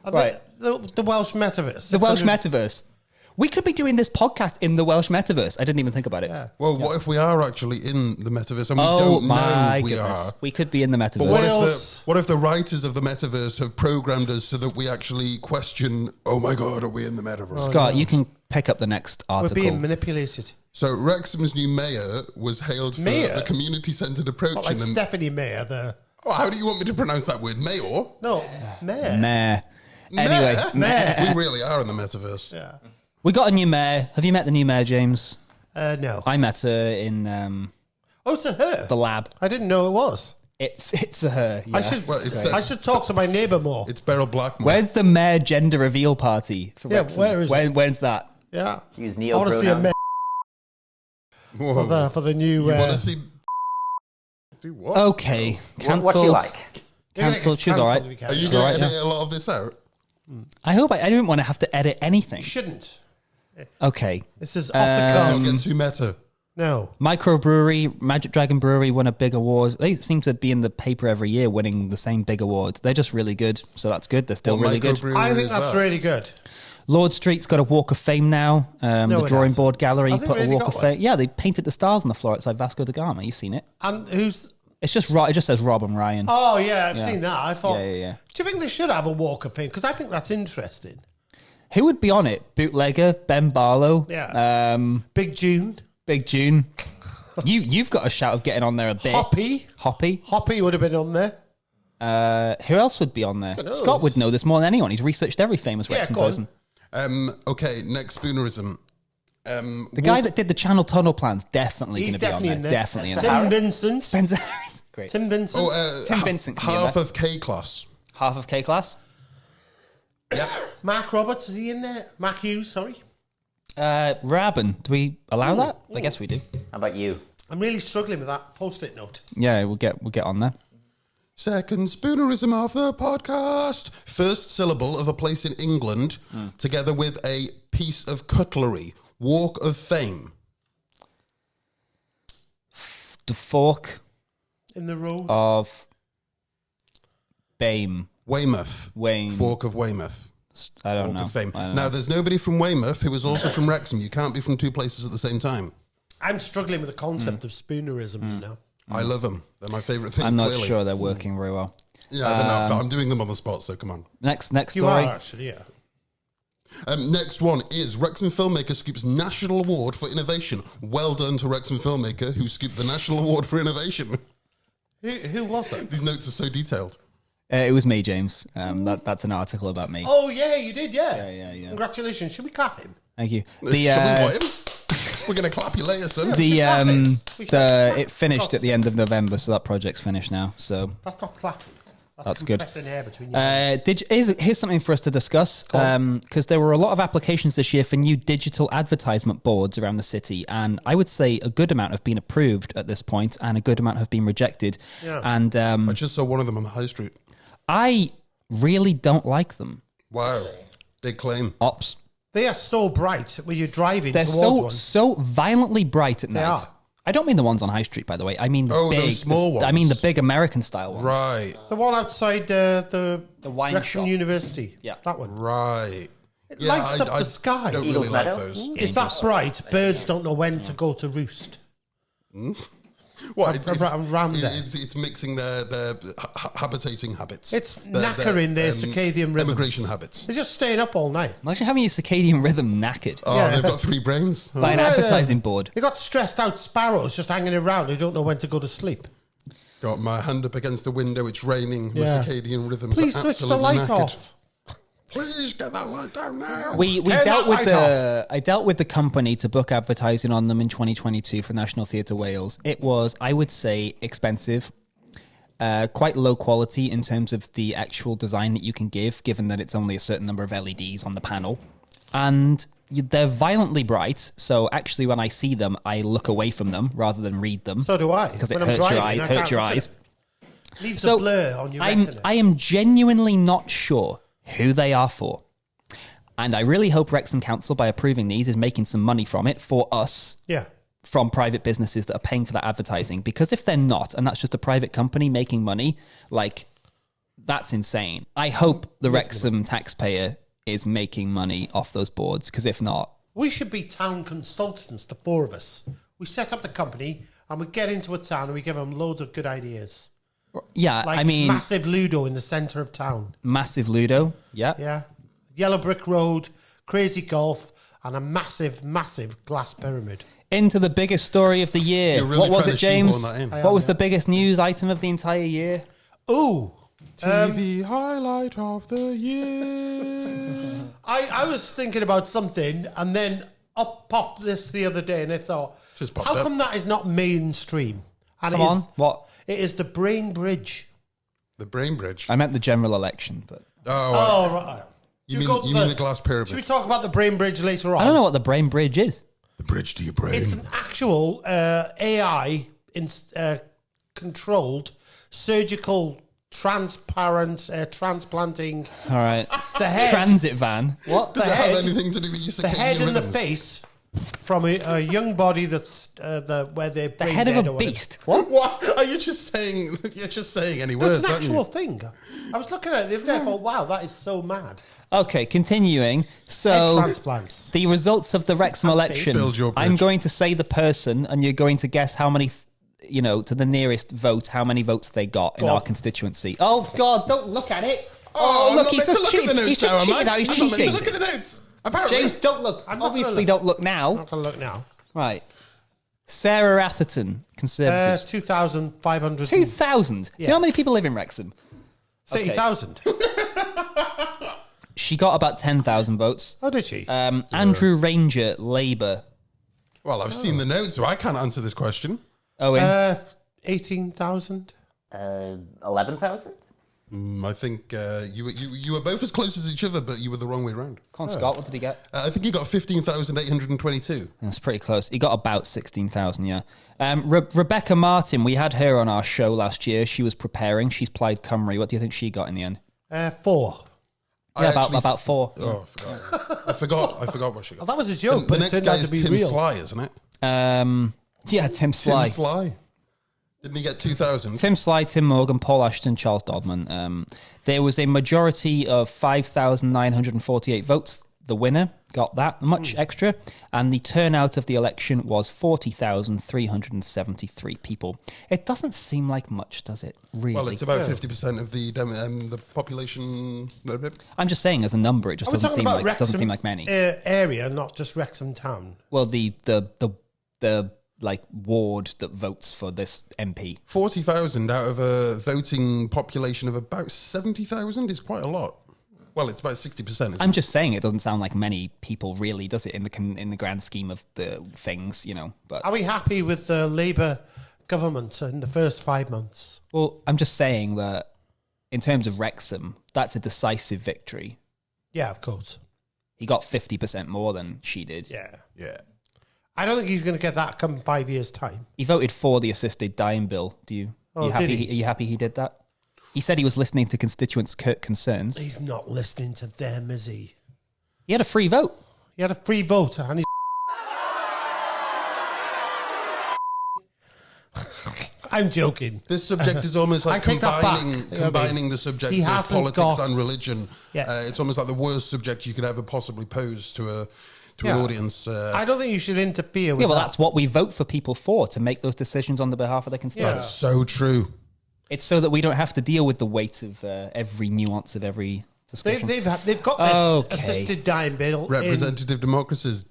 Right. The Welsh metaverse. The Welsh metaverse. We could be doing this podcast in the Welsh metaverse. I didn't even think about it. Yeah. Well, what if we are actually in the metaverse and we don't know we are? We could be in the metaverse. But what if the writers of the metaverse have programmed us so that we actually question, oh my God, are we in the metaverse? Scott, you can pick up the next article. We're being manipulated. So Wrexham's new mayor was hailed for the community-centred approach. Not like Stephanie Mayer, how do you want me to pronounce that word? Mayor? No, mayor. Mayor. Anyway, mayor. We really are in the metaverse. Yeah. We got a new mayor. Have you met the new mayor, James? No. I met her in It's a her. the lab. I didn't know it was. It's a her. Yeah. I should talk to my neighbour more. It's Beryl Blackmore. Where's the mayor gender reveal party for Wrexham? Where is it? When's that? Yeah. Use I want to see a mayor for the new. You want to see? Do what? Okay, cancelled. What you like? Cancelled. She's all right. Are you going to edit a lot of this out? I hope I didn't want to have to edit anything. You shouldn't. Okay. This is off the cuff. Don't get too meta. No. Microbrewery, Magic Dragon Brewery won a big award. They seem to be in the paper every year winning the same big awards. They're just really good, so that's good. They're still really good. I think that's really good. Lord Street's got a Walk of Fame now. The Drawing Board Gallery put a Walk of Fame. Yeah, they painted the stars on the floor outside Vasco da Gama. You've seen it. And who's... It just says Rob and Ryan. Oh, yeah, I've seen that. I thought... Yeah. Do you think they should have a Walk of Fame? Because I think that's interesting. Who would be on it? Bootlegger, Ben Barlow. Yeah. Big June. Big June. You've got a shout of getting on there a bit. Hoppy would have been on there. Who else would be on there? Scott would know this more than anyone. He's researched every famous Wrexham person. Okay, next Spoonerism. The guy that did the Channel Tunnel plans definitely going to be on there. Definitely in there. Tim Vincent. Spencer Harris. Great. Tim Vincent. Tim Vincent. Half of K-Class. Half of K-Class. Yeah. Mark Roberts, is he in there? Mark Hughes, sorry. Rabin, do we allow that? I guess we do. How about you? I'm really struggling with that post-it note. Yeah, we'll get on there. Second Spoonerism of the podcast. First syllable of a place in England, together with a piece of cutlery. Walk of Fame. The fork in the road of Bame. Weymouth. Wayne. Fork of Weymouth. I don't Walk know. Of Fame. I don't now, know. there's nobody from Weymouth who is also from Wrexham. You can't be from two places at the same time. I'm struggling with the concept of spoonerisms now. I love them. They're my favourite thing. I'm not clearly. sure they're working very well. Yeah, they're not. I'm doing them on the spot, so come on. Next You story. are actually, yeah. Next one is Wrexham filmmaker scoops National Award for Innovation. Well done to Wrexham filmmaker who scooped the National Award for Innovation. Who was that? These notes are so detailed. It was me, James. That's an article about me. Oh, yeah, you did, yeah. Yeah. Congratulations. Should we clap him? Thank you. Should we what him? We're going to clap you later, son. It finished at the end of November, so that project's finished now. So That's not clapping. That's good. Compressing air between you. Here's something for us to discuss, because there were a lot of applications this year for new digital advertisement boards around the city, and I would say a good amount have been approved at this point, and a good amount have been rejected. Yeah. And I just saw one of them on the high street. I really don't like them. Wow. Big claim. Ops. They are so bright when you're driving They're towards so violently bright at night. are. I don't mean the ones on High Street, by the way. I mean the those big, small ones. I mean the big American style ones. Right. one. The one outside the wine Wrexham shop. University. Yeah. That one. Right. It lights up the sky. I don't Eagles really like Meadow? those. It's that bright, birds don't know when to go to roost. What? Around there. It's mixing their habitating habits. It's knackering their circadian rhythms. Immigration habits. They're just staying up all night. Imagine having your circadian rhythm knackered Oh, Yeah. they've got three brains. by an advertising board. They got stressed out sparrows just hanging around. They don't know when to go to sleep. Got my hand up against the window. It's raining. My Yeah. circadian rhythms Please are switch the absolutely light knackered. off. Please get that light down now. We Turn dealt that with light the I dealt with the company to book advertising on them in 2022 for National Theatre Wales. It was, I would say, expensive, quite low quality in terms of the actual design that you can give, given that it's only a certain number of LEDs on the panel, and they're violently bright. So actually, when I see them, I look away from them rather than read them. So do I. Because it When I'm hurts your driving, eye, I hurts can't your look at eyes. it. Leaves So a blur on your I retina. am genuinely not sure who they are for. And I really hope Wrexham Council, by approving these, is making some money from it for us, Yeah. from private businesses that are paying for that advertising. Because if they're not, and that's just a private company making money, like, That's insane. I hope the Wrexham taxpayer is making money off those boards, because if not... We should be town consultants, the four of us. We set up the company and we get into a town and we give them loads of good ideas. Yeah, like I mean... massive Ludo in the centre of town. Massive Ludo, yeah. Yeah. Yellow brick road, crazy golf, and a massive, massive glass pyramid. Into the biggest story of the year. Really what was it, James? What was the biggest news item of the entire year? Ooh. TV highlight of the year. I was thinking about something, and then up popped this the other day, and I thought, how come that is not mainstream? And Come on, what? It is the Brain Bridge. The Brain Bridge? I meant the general election, but... Oh, right. You mean the glass pyramid? Should we talk about the Brain Bridge later on? I don't know what the Brain Bridge is. The bridge to your brain. It's an actual AI controlled surgical transplanting. All right. The head. Transit van. What? Does it have anything to do with your circadian The head and the rhythms? face from a young body that's where they're The head of a beast. What? What? Are you just saying? You're just saying any words, It's an aren't actual you? thing. I was looking at it the other day. I thought, wow, that is so mad. Okay, continuing. Head So, transplants. the results of the Wrexham election. Build your bridge. I'm going to say the person, and you're going to guess how many, to the nearest vote, how many votes they got in our constituency. Oh, God, don't look at it. Oh, look, I'm he's not just meant to look at the cheating. He's notes now, just am I? cheating now. He's I'm not meant to cheating. look at the notes. Apparently. James, don't look. I'm not gonna Obviously, look. don't look now. I'm not going to look now. Right. Sarah Atherton, Conservatives. 2,500. 2,000. Do you know how many people live in Wrexham? 30,000. She got about 10,000 votes. Oh, did she? Andrew Ranger, Labour. Well, I've seen the notes, so I can't answer this question. Owen. 18,000. 11,000? I think you were both as close as each other, but you were the wrong way round. Come on, Scott, what did he get? I think he got 15,822. That's pretty close. He got about 16,000, yeah. Rebecca Martin, we had her on our show last year. She was preparing. She's Plaid Cymru. What do you think she got in the end? 4. Yeah, about 4. Oh, I forgot. I forgot what she got. That was a joke, The but it next turned guy out is to be Tim real. Sly, isn't it? Yeah, Tim Sly. Tim Sly. Didn't he get 2,000? Tim Sly, Tim Morgan, Paul Ashton, Charles Dodman. There was a majority of 5,948 votes. The winner got that much extra. And the turnout of the election was 40,373 people. It doesn't seem like much, does it? Really? Well, it's about 50% of the population. I'm just saying, as a number, it just doesn't seem like many. Area, not just Wrexham town. Well, the like ward that votes for this MP. 40,000 out of a voting population of about 70,000 is quite a lot. Well, it's about 60%. I'm just saying it doesn't sound like many people really, does it, in the grand scheme of the things, But Are we happy with the Labour government in the first 5 months? well, I'm just saying that in terms of Wrexham, that's a decisive victory. Yeah, of course. He got 50% more than she did. Yeah. Yeah. I don't think he's going to get that come 5 years' time. He voted for the assisted dying bill. Are you happy? Did he? Are you happy he did that? He said he was listening to constituents' concerns. He's not listening to them, is he? He had a free vote. He had a free vote and he's... I'm joking. This subject is almost like I take that back. combining the subjects He of hasn't politics got- and religion. Yeah. It's almost like the worst subject you could ever possibly pose to an audience. I don't think you should interfere with Yeah, well, that. that's what we vote for people for, to make those decisions on the behalf of their constituents. That's so true. It's so that we don't have to deal with the weight of every nuance of every discussion. They've got this assisted dying bill. Representative democracies.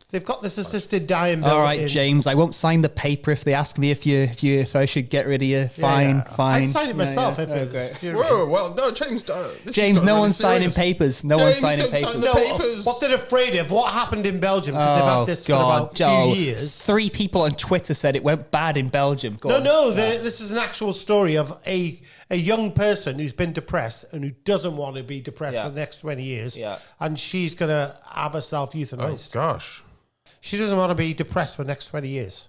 They've got this assisted dying bill. All right, James, I won't sign the paper if they ask me if I should get rid of you. Fine. I'd sign it myself if it was. Whoa, well, no, James. James, no one's signing papers. No one's signing don't sign papers. the papers. What they're afraid of, what happened in Belgium, because they've had this for about 2 years. 3 people on Twitter said it went bad in Belgium. Go on. This is an actual story of a young person who's been depressed and who doesn't want to be depressed for the next 20 years. Yeah. And she's going to have herself Oh, euthanized. gosh. She doesn't want to be depressed for the next 20 years.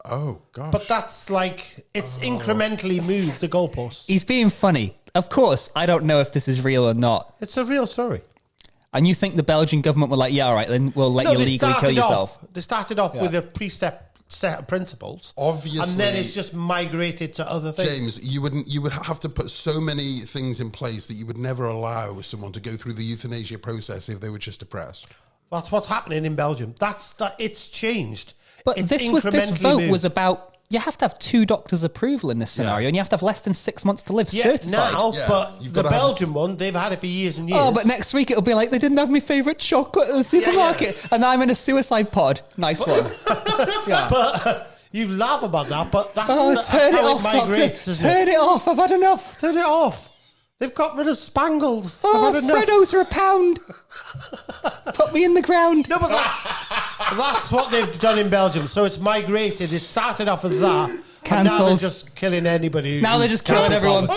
Oh, gosh. But that's like, it's incrementally moved the goalposts. He's being funny. Of course, I don't know if this is real or not. It's a real story. And you think the Belgian government were like, yeah, all right, then we'll let you legally kill yourself. They started off with a pre-step set of principles. Obviously, and then it's just migrated to other things. James, you would have to put so many things in place that you would never allow someone to go through the euthanasia process if they were just depressed. That's what's happening in Belgium. It's changed. But it's this vote was about. You have to have 2 doctors' approval in this scenario, and you have to have less than 6 months to live certified. Now, but the Belgian one, they've had it for years and years. Oh, but next week it'll be like, they didn't have my favourite chocolate at the supermarket, and I'm in a suicide pod. Nice one. But you laugh about that, but that's, turn that's it off, migrates, Turn it off, I've had enough. Turn it off. They've got rid of Spangles. Oh, Freddos are £1. Put me in the ground. No, but that's what they've done in Belgium. So it's migrated. It started off as that. Cancelled. Now they're just killing anybody. Now they're just killing everyone.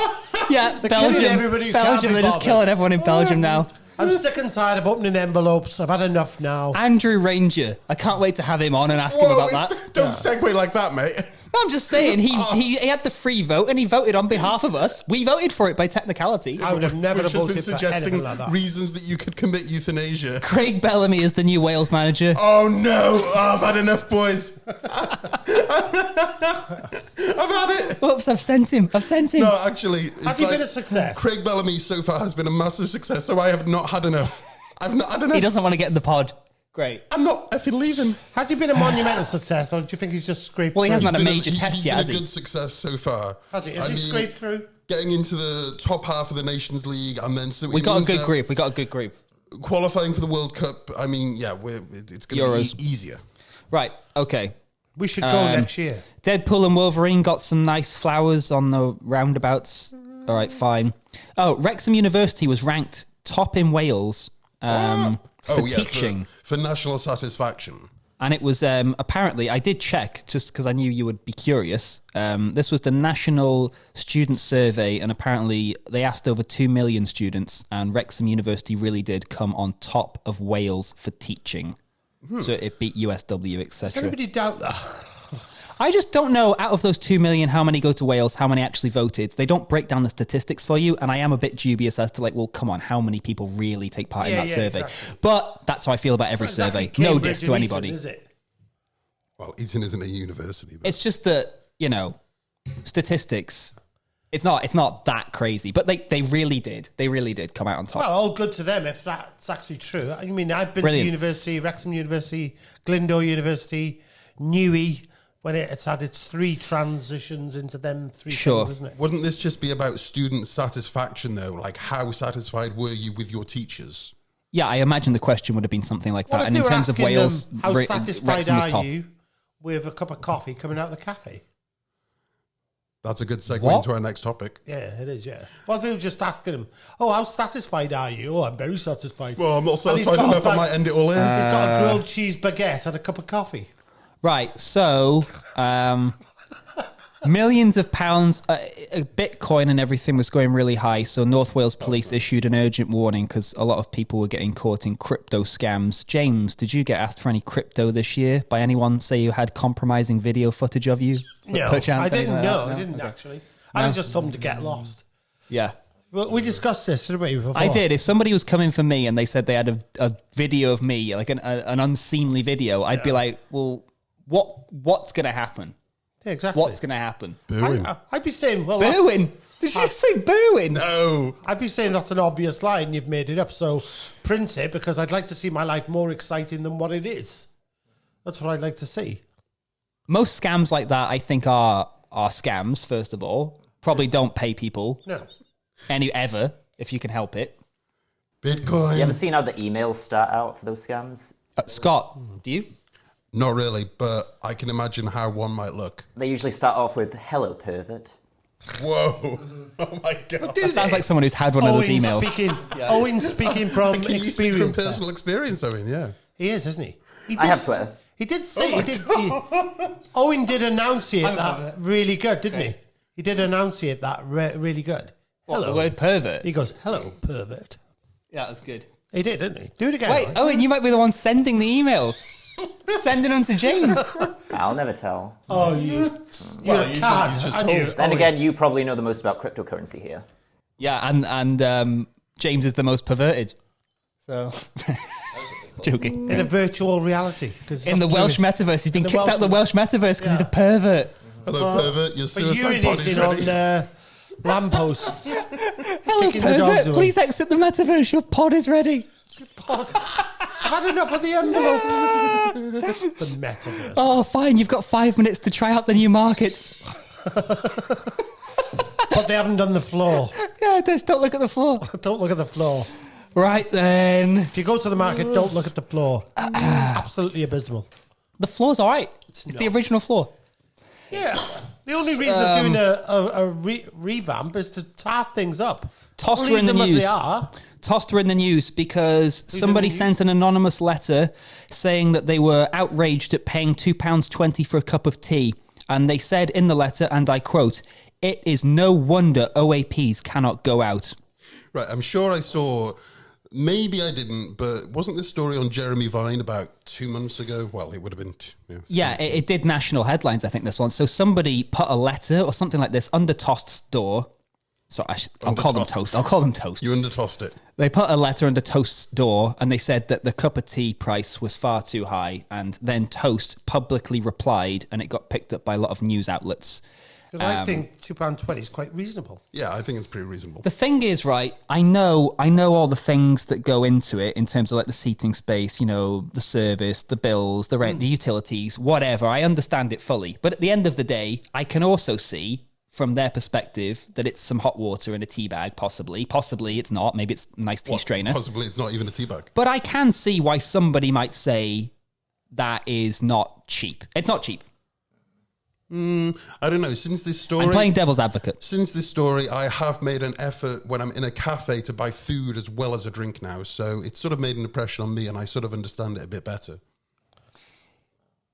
Yeah, Belgium. They're just killing everyone in Belgium now. I'm sick and tired of opening envelopes. I've had enough now. Andrew Ranger. I can't wait to have him on and ask him about that. Don't segue like that, mate. I'm just saying, he had the free vote and he voted on behalf of us. We voted for it by technicality. I would have never voted for anything like that. Reasons that you could commit euthanasia. Craig Bellamy is the new Wales manager. Oh no! I've had enough, boys. I've had it. Oops, I've sent him. No, actually, has he been a success? Craig Bellamy so far has been a massive success, so I have not had enough. I've not had enough. He doesn't want to get in the pod. Great. I'm not effing leaving. Has he been a monumental success, or do you think he's just scraped? Well, he hasn't through? had a major test yet, has he? He's been a good success so far. Has he? Has he scraped through? Getting into the top half of the Nations League, and then we got a good group. Qualifying for the World Cup. I mean, yeah, it's going to be easier. Right. Okay. We should go next year. Deadpool and Wolverine got some nice flowers on the roundabouts. All right, fine. Oh, Wrexham University was ranked top in Wales for teaching. For national satisfaction. And it was, apparently, I did check, just because I knew you would be curious. This was the National Student Survey, and apparently they asked over 2 million students, and Wrexham University really did come on top of Wales for teaching. So it beat USW, etc. Does anybody doubt that? I just don't know, out of those 2 million, how many go to Wales, how many actually voted. They don't break down the statistics for you, and I am a bit dubious as to, like, well, come on, how many people really take part in that survey? Exactly. But that's how I feel about every survey. No diss to anybody. Is it? Well, Eton isn't a university. But. It's just that, statistics, it's not that crazy. But they really did. They really did come out on top. Well, all good to them if that's actually true. I mean, I've been to university, Wrexham University, Glyndŵr University, Newey, when it's had its 3 transitions into them 3 things, isn't it? Wouldn't this just be about student satisfaction, though? Like, how satisfied were you with your teachers? Yeah, I imagine the question would have been something like that. And in terms of Wales, how satisfied are you with a cup of coffee coming out of the cafe? That's a good segue into our next topic. Yeah, it is, yeah. Well, they were just asking him, how satisfied are you? Oh, I'm very satisfied. Well, I'm not satisfied enough, I might end it all in. He's got a grilled cheese baguette and a cup of coffee. Right, so millions of pounds, Bitcoin and everything was going really high. So North Wales Police issued an urgent warning because a lot of people were getting caught in crypto scams. James, did you get asked for any crypto this year by anyone say you had compromising video footage of you? No, I didn't know. I didn't actually. I just told them to get lost. Yeah. Well, we discussed this, didn't we? Before? I did. If somebody was coming for me and they said they had a video of me, like an unseemly video, I'd be like, well... What's going to happen? Yeah, exactly. What's going to happen? Booing. I'd be saying, well... Booing? Did you say booing? No. I'd be saying that's an obvious lie and you've made it up, so print it because I'd like to see my life more exciting than what it is. That's what I'd like to see. Most scams like that, I think, are scams, first of all. Probably don't pay people. No. Ever, if you can help it. Bitcoin. You ever seen how the emails start out for those scams? Scott, do you? Not really, but I can imagine how one might look. They usually start off with, hello, pervert. Whoa. Oh, my God. That sounds like someone who's had one of those emails. Owen speaking from experience. You speak from personal experience, Owen, yeah. He is, isn't he? I have Twitter. He did say... Owen did enunciate that really good, didn't he? He did enunciate that really good. Hello. The word pervert? He goes, hello, pervert. Yeah, that's good. He did, didn't he? Do it again. Wait, Owen, you might be the one sending the emails. Sending them to James. I'll never tell. Oh, you're a card. Then again, you probably know the most about cryptocurrency here. Yeah, and James is the most perverted. So Joking. In a virtual reality. In the Welsh metaverse. He's been kicked out of the Welsh metaverse because he's a pervert. Hello, pervert. Your But suicide body's urinating ready. on lampposts. Hello, Kicking the dogs pervert. away. Please exit the metaverse. Your pod is ready. Pod. I've had enough of the envelopes. The metaverse. Oh, fine. You've got 5 minutes to try out the new markets. But they haven't done the floor. Yeah, just don't look at the floor. Don't look at the floor. Right then. If you go to the market, don't look at the floor. It's absolutely abysmal. The floor's all right. It's the original floor. Yeah. The only reason of doing a revamp is to tar things up. Tossed her in the Leave them as news. they are. Tossed her in the news because somebody sent an anonymous letter saying that they were outraged at paying £2.20 for a cup of tea. And they said in the letter, and I quote, "It is no wonder OAPs cannot go out." Right, I'm sure I saw, maybe I didn't, but wasn't this story on Jeremy Vine about 2 months ago? Well, it would have been... Yeah, it did national headlines, I think, this one. So somebody put a letter or something like this under Tost's door. Sorry, I'll call them Toast. I'll call them Toast. You under-tossed it. They put a letter under Toast's door and they said that the cup of tea price was far too high. And then Toast publicly replied and it got picked up by a lot of news outlets. Because I think £2.20 is quite reasonable. Yeah, I think it's pretty reasonable. The thing is, right, I know all the things that go into it in terms of like the seating space, you know, the service, the bills, the rent, the utilities, whatever. I understand it fully. But at the end of the day, I can also see from their perspective that it's some hot water in a tea bag, possibly. Possibly it's not. Maybe it's a nice tea strainer. Possibly it's not even a tea bag. But I can see why somebody might say that is not cheap. It's not cheap. I don't know. Since this story... I'm playing devil's advocate. Since this story, I have made an effort when I'm in a cafe to buy food as well as a drink now. So it's sort of made an impression on me and I sort of understand it a bit better.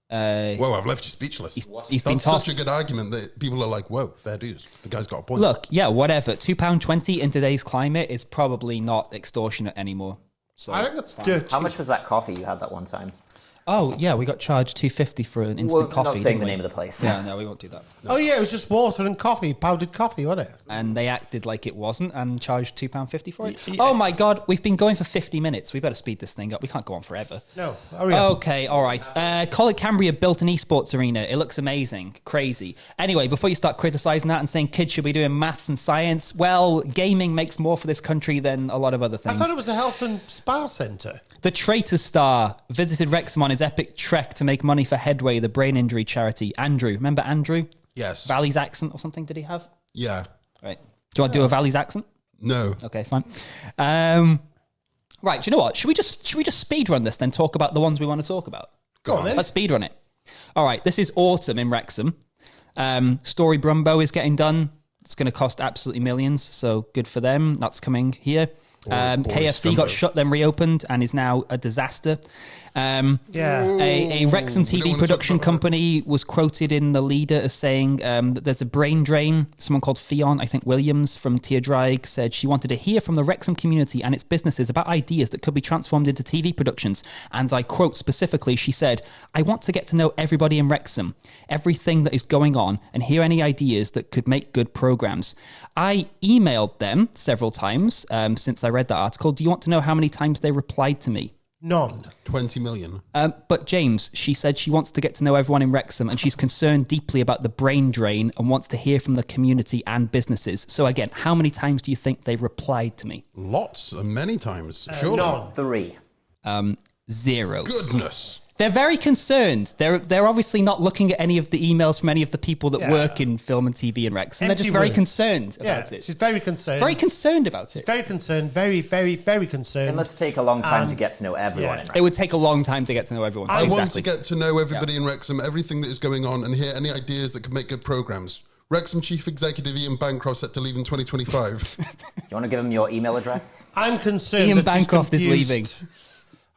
Whoa, I've left you speechless. He's been That's tossed. such a good argument that people are like, whoa, fair dues. The guy's got a point. Look, yeah, whatever. £2.20 in today's climate is probably not extortionate anymore. So I think that's dirty. How much was that coffee you had that one time? Oh, yeah, we got charged $2.50 for an instant coffee. Not saying didn't the we? name of the place. Yeah, no, we won't do that. Oh, yeah, it was just water and coffee, powdered coffee, wasn't it? And they acted like it wasn't and charged £2.50 for it. Oh, my God, we've been going for 50 minutes. We better speed this thing up. We can't go on forever. No, hurry up. Okay, all right. College Cambria built an esports arena. It looks amazing. Crazy. Anyway, before you start criticising that and saying kids should be doing maths and science, well, gaming makes more for this country than a lot of other I things. thought it was a health and spa centre. The Traitor Star visited Wrexham on his epic trek to make money for Headway, the brain injury charity. Andrew, remember Andrew? Yes. Valley's accent or something did he have? Yeah. Right. Do you want to do a Valley's accent? No. Okay, fine. Right, do you know what? Should we just speed run this then talk about the ones we want to talk about? Go on then. Let's speed run it. All right, this is autumn in Wrexham. Story Brumbo is getting done. It's going to cost absolutely millions, so good for them. That's coming here. KFC got shut, then reopened, and is now a disaster. A Wrexham TV production company was quoted in the Leader as saying that there's a brain drain. Someone called Fionn, I think Williams from Teardryg, said she wanted to hear from the Wrexham community and its businesses about ideas that could be transformed into TV productions. And I quote specifically, she said, "I want to get to know everybody in Wrexham, everything that is going on, and hear any ideas that could make good programs." I emailed them several times since I read that article. Do you want to know how many times they replied to me? None. 20 million. But James, she said she wants to get to know everyone in Wrexham and she's concerned deeply about the brain drain and wants to hear from the community and businesses. So again, how many times do you think they replied to me? Lots and many times. Surely. None. 3. 0. Goodness. They're very concerned. They're obviously not looking at any of the emails from any of the people that work in film and TV in Wrexham. They're just very words. concerned Yeah, about it. she's very concerned. Very concerned about it. Very concerned. Very, very, very concerned. It must take a long time to get to know everyone in It would take a long time to get to know everyone. I exactly. want to get to know everybody in Wrexham, everything that is going on, and hear any ideas that could make good programs. Wrexham Chief Executive Ian Bancroft set to leave in 2025. Do you want to give them your email address? I'm concerned. Ian that she's Bancroft is confused. leaving.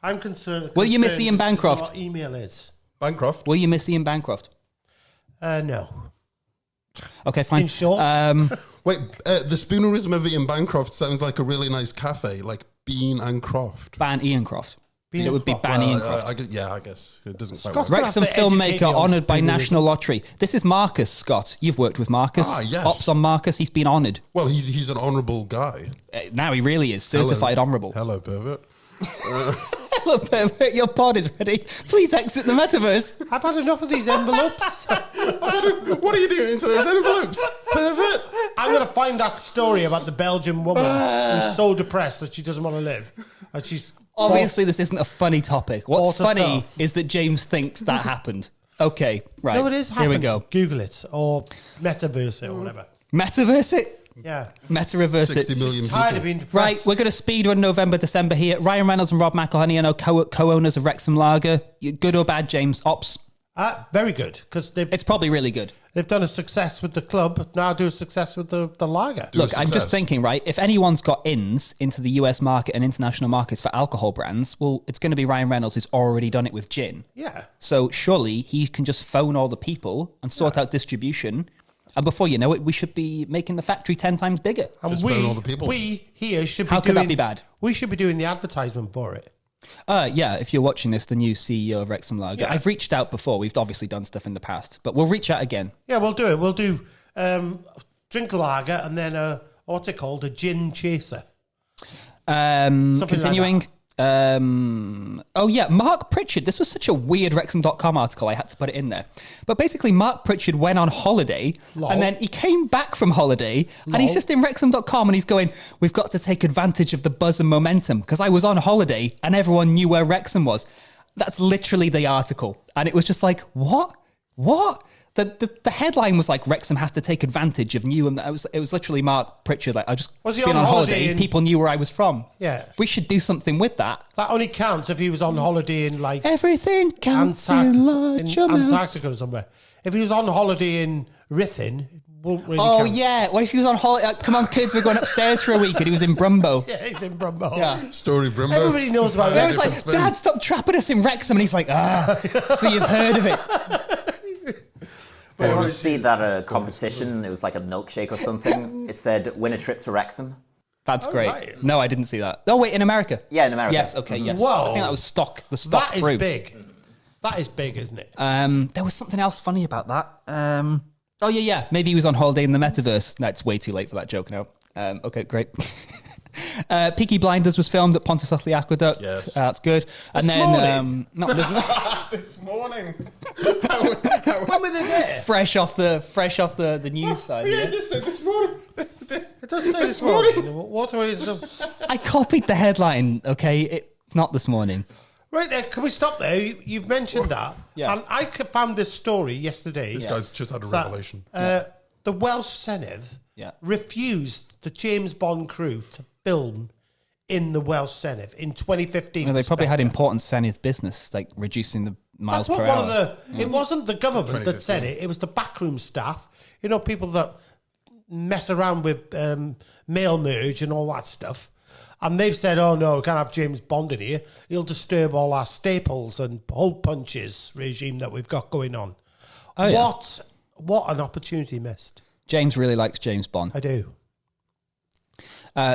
I'm concerned. Will you miss concerned Ian that she doesn't know Bancroft? What email is? Bancroft? Will you miss Ian Bancroft? No. Okay, fine. In short. Wait, the spoonerism of Ian Bancroft sounds like a really nice cafe, like Bean and Croft. Ban Ian Croft. Bean It would be Croft. ban Ian Croft. I guess. It doesn't quite Scott- work. Wrexham have to educate me filmmaker on honoured by spoonerism. National Lottery. This is Marcus, Scott. You've worked with Marcus. Ah, yes. Ops on Marcus. He's been honoured. Well, he's an honourable guy. Now he really is. Certified honourable. Hello, pervert. Look, Pervert, your pod is ready. Please exit the metaverse. I've had enough of these envelopes. What are you doing to those envelopes, Pervert? I'm going to find that story about the Belgian woman who's so depressed that she doesn't want to live. And she's... Obviously, this isn't a funny topic. What's funny is that James thinks that happened. Okay, right. No, it is happening. Here we go. Google it or metaverse it or whatever. Metaverse it? Yeah. Meta-reverse 60 million Tired people. of being depressed. Right, we're going to speed run November, December here. Ryan Reynolds and Rob McElhenney are now co-owners of Wrexham Lager. Good or bad, James? Ops? Very good, because It's probably really good. they've done a success with the club, now do a success with the lager. Look, I'm just thinking, right, if anyone's got ins into the US market and international markets for alcohol brands, well, it's going to be Ryan Reynolds who's already done it with gin. Yeah. So surely he can just phone all the people and sort out distribution. And before you know it, we should be making the factory 10 times bigger. And Just phone all the people. we here should be How doing... could that be bad? We should be doing the advertisement for it. Yeah, if you're watching this, the new CEO of Wrexham Lager. Yeah. I've reached out before. We've obviously done stuff in the past, but we'll reach out again. Yeah, we'll do it. We'll do drink lager and then what's it called? A gin chaser. Continuing. Like Oh, yeah, Mark Pritchard. This was such a weird Wrexham.com article. I had to put it in there. But basically, Mark Pritchard went on holiday and then he came back from holiday and he's just in Wrexham.com and he's going, we've got to take advantage of the buzz and momentum because I was on holiday and everyone knew where Wrexham was. That's literally the article. And it was just like, what? The headline was like, Wrexham has to take advantage of new, and it was literally Mark Pritchard. Like, I just Was he been on on holiday holiday. in- People knew where I was from. Yeah. We should do something with that. That only counts if he was on holiday in like Everything counts in large amounts. Antarctica or somewhere. If he was on holiday in Ruthin, it won't really Oh, count. yeah. What if he was on holiday? Come on, kids, we're going upstairs for a week, and he was in Brumbo. Yeah, he's in Brumbo. Yeah. Story Brumbo. Everybody knows about I that. was like, Dad, stop trapping us in Wrexham. And he's like, so you've heard of it. I want to see that competition. It was like a milkshake or something. It said, win a trip to Wrexham. That's great. right. No, I didn't see that. Oh, wait, in America? Yeah, in America. Yes, okay, yes. Whoa. I think that was the stock That is brew. big. That is big, isn't it? There was something else funny about that. Oh, yeah. Maybe he was on holiday in the metaverse. No, it's way too late for that joke now. Okay, great. Peaky Blinders was filmed at Ponticelli Aqueduct. Yes. That's good. And This then This morning. When were they there? fresh off the news feed. Yeah, just said this morning. It does say this morning. Waterways. I copied the headline. Okay, it's not this morning. Right there, can we stop there? You've mentioned that. Yeah. And I found this story yesterday. This guy's just had a that, revelation. The Welsh Senedd refused the James Bond crew to film in the Welsh Senedd in 2015. Well, they probably had important Senedd business, like reducing the miles That's what per one hour. of the... It wasn't the government that said it. It was the backroom staff. You know, people that mess around with mail merge and all that stuff. And they've said, oh, no, we can't have James Bond in here. He'll disturb all our staples and hole punches regime that we've got going on. Oh, yeah. What an opportunity missed. James really likes James Bond. I do.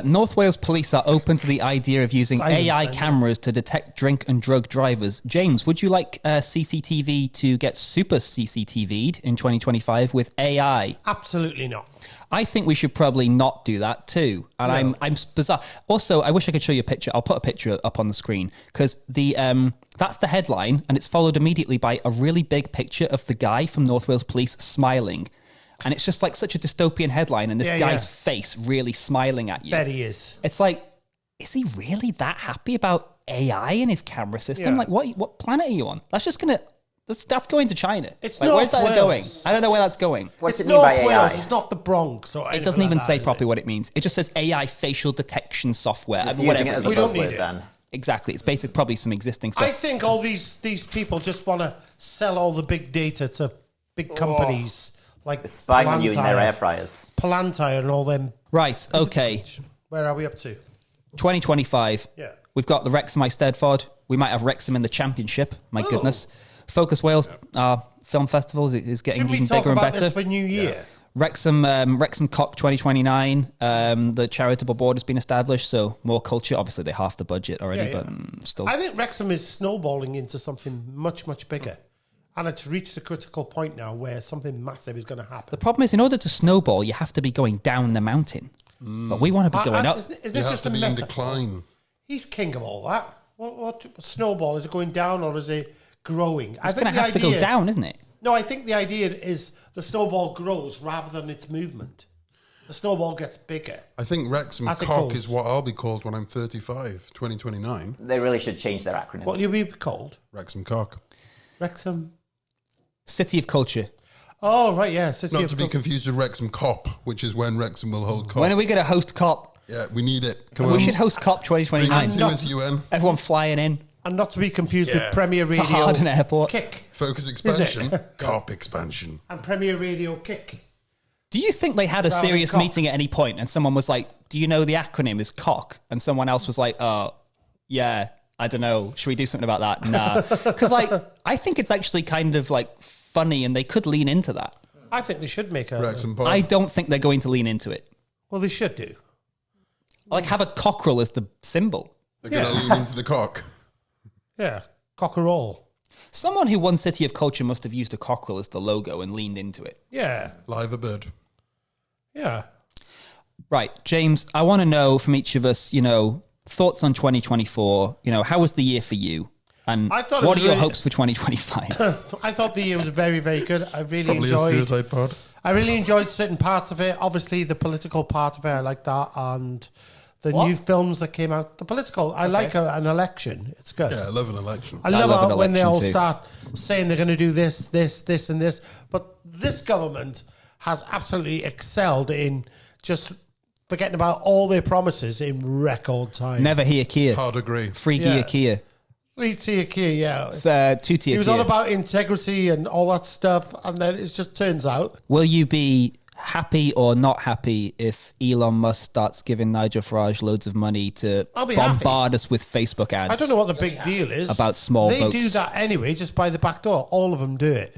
North Wales police are open to the idea of using Silence, AI then, cameras to detect drink and drug drivers. James, would you like CCTV to get super CCTV'd in 2025 with AI? Absolutely not. I think we should probably not do that too. And I'm bizarre. Also, I wish I could show you a picture. I'll put a picture up on the screen because that's the headline, and it's followed immediately by a really big picture of the guy from North Wales Police smiling. And it's just like such a dystopian headline, and this guy's face really smiling at you. Bet he is. It's like, is he really that happy about AI in his camera system? Yeah. Like, what planet are you on? That's going to China. It's like, where's North that going? Wales. I don't know where that's going. What's It's it mean by North AI? Wales. It's not the Bronx. Or It doesn't even say properly what it means. It just says AI facial detection software. Just whatever using it as a We don't need buzzword it. then. Exactly. It's basically probably some existing stuff. I think all these people just want to sell all the big data to big companies like Spying on you in their Palantir- air fryers. Palantir and all them. Right. Okay. Where are we up to? 2025. Yeah. We've got the Wrexham Eisteddfod. We might have Wrexham in the championship. My goodness. Focus Wales, our film festival is getting Can we even talk bigger and about better. this for New Year? Wrexham Cock 2029. The charitable board has been established, so more culture. Obviously, they half the budget already, Yeah, but still. I think Wrexham is snowballing into something much, much bigger. And it's reached a critical point now where something massive is going to happen. The problem is, in order to snowball, you have to be going down the mountain. But we want to be going up. Isn't it You have just to a be in metaphor? decline. He's king of all that. What snowball? Is it going down or is it growing? It's going to have to go down, isn't it? No, I think the idea is the snowball grows rather than its movement. The snowball gets bigger. I think Wrexham Cock is what I'll be called when I'm 35, 2029. They really should change their acronym. What will you be called? Wrexham Cock. Wrexham City of Culture. Oh, right, yeah. Not to be confused with Wrexham Cop, which is when Wrexham will hold Cop. When are we going to host Cop? Yeah, we need it. Come on. We should host Cop 2029. Bring it to us, UN. Everyone flying in. And not to be confused with Premier Radio It's a Harden Airport. Kick. Focus expansion. Cop expansion. And Premier Radio Kick. Do you think they had a serious meeting at any point and someone was like, do you know the acronym is COCK? And someone else was like, oh, yeah, I don't know. Should we do something about that? Nah. Because, like, I think it's actually kind of, like, funny and they could lean into that. I think they should make a... Wrexham Pod. I don't think they're going to lean into it. Well, they should do. Like, have a cockerel as the symbol. They're going to lean into the cock. Yeah, cockerel. Someone who won City of Culture must have used a cockerel as the logo and leaned into it. Yeah. Live a bird. Yeah. Right, James, I want to know from each of us, you know, thoughts on 2024. You know, how was the year for you? And what are your hopes for 2025? I thought the year was very, very good. I really Probably enjoyed... a suicide pod. I really enjoyed certain parts of it. Obviously, the political part of it, I like that. And the new films that came out. The political, I like an election. It's good. Yeah, I love an election. I love it when they all start saying they're going to do this, this, this, and this. But this government has absolutely excelled in just forgetting about all their promises in record time. Never hear Kia. Hard agree. Free gear Kia. 3-tier Kia, yeah. It's 2-tier Kia. He was all about integrity and all that stuff, and then it just turns out. Will you be happy or not happy if Elon Musk starts giving Nigel Farage loads of money to bombard us with Facebook ads? I don't know what the big deal is. About small They boats. do that anyway, just by the back door. All of them do it.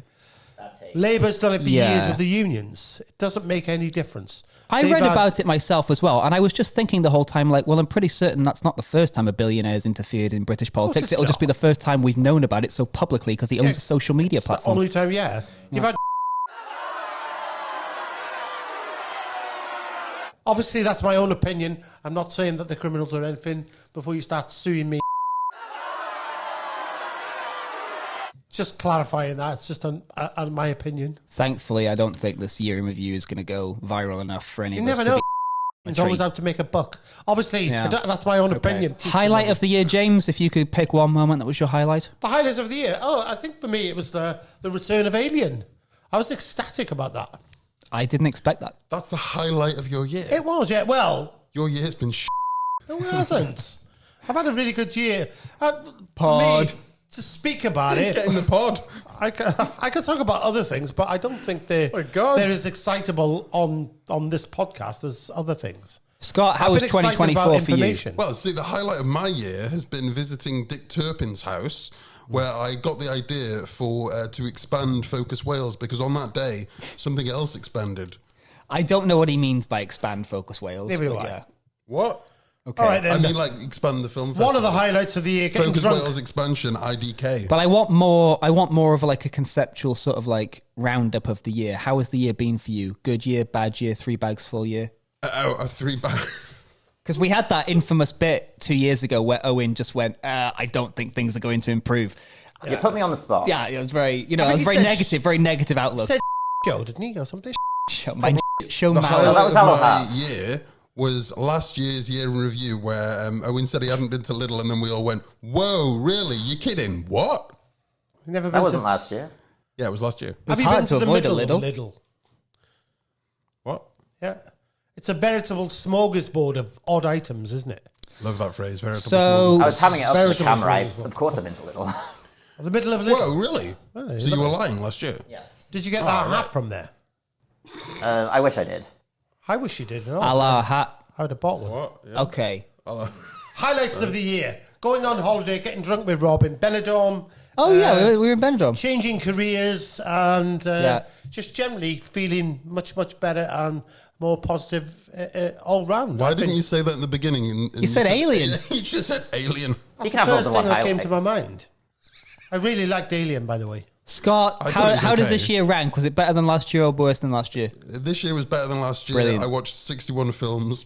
Labour's done it for years with the unions. It doesn't make any difference. I read about it myself as well, and I was just thinking the whole time, like, well, I'm pretty certain that's not the first time a billionaire has interfered in British politics. It'll just be the first time we've known about it so publicly because he owns a social media platform. The only time, You've had... Obviously, that's my own opinion. I'm not saying that they're criminals or anything before you start suing me. Just clarifying that. It's just on my opinion. Thankfully, I don't think this year in review is going to go viral enough for any of us to be... It's always out to make a buck. Obviously, that's my own opinion. Highlight of the year, James, if you could pick one moment that was your highlight. The highlights of the year? Oh, I think for me it was the return of Alien. I was ecstatic about that. I didn't expect that. That's the highlight of your year. It was, yeah. Well... Your year's been No, it hasn't. I've had a really good year. Pod. Me, to speak about it... Get in the pod. I could talk about other things, but I don't think they're as excitable on this podcast as other things. Scott, how was 2024 for you? Well, see, the highlight of my year has been visiting Dick Turpin's house, where I got the idea to expand Focus Wales, because on that day, something else expanded. I don't know what he means by expand Focus Wales. Neither do I. What? Okay. All right, then. I mean, like, expand the film festival. One of the highlights of the year, getting Focus drunk. Wales expansion, IDK. But I want more of like a conceptual sort of like roundup of the year. How has the year been for you? Good year, bad year, 3 bags full year? A 3 bag. Because we had that infamous bit 2 years ago where Owen just went, I don't think things are going to improve. You put me on the spot. Yeah, it was very, it was very negative outlook. He said Joe, didn't he, or something? Show The mouth. highlight that was of our my hat. year was last year's year in review, where Owen said he hadn't been to Lidl, and then we all went, "Whoa, really? You kidding? What?" That wasn't last year. Yeah, it was last year. It was hard to avoid a Lidl? What? Yeah. It's a veritable smorgasbord of odd items, isn't it? Love that phrase. Veritable So I was having it up to the Veritable camera. smorgasbord. Of course I've been to Lidl. The middle of Lidl. Whoa, really? Oh, So you were lying last year? Yes. Did you get that hat from there? I wish I did. I wish you did. a la hat. I would have bought one. What? Yeah. Okay. Highlights of the year. Going on holiday, getting drunk with Rob in Benidorm. Oh, yeah, we were in Benidorm. Changing careers and just generally feeling much, much better and more positive all round. Why didn't you say that in the beginning? You said alien. You just said alien. That's You can the have first more thing than one that came highlight. to my mind. I really liked Alien, by the way. Scott, I thought it was how does okay. this year rank? Was it better than last year or worse than last year? This year was better than last year. Brilliant. I watched 61 films.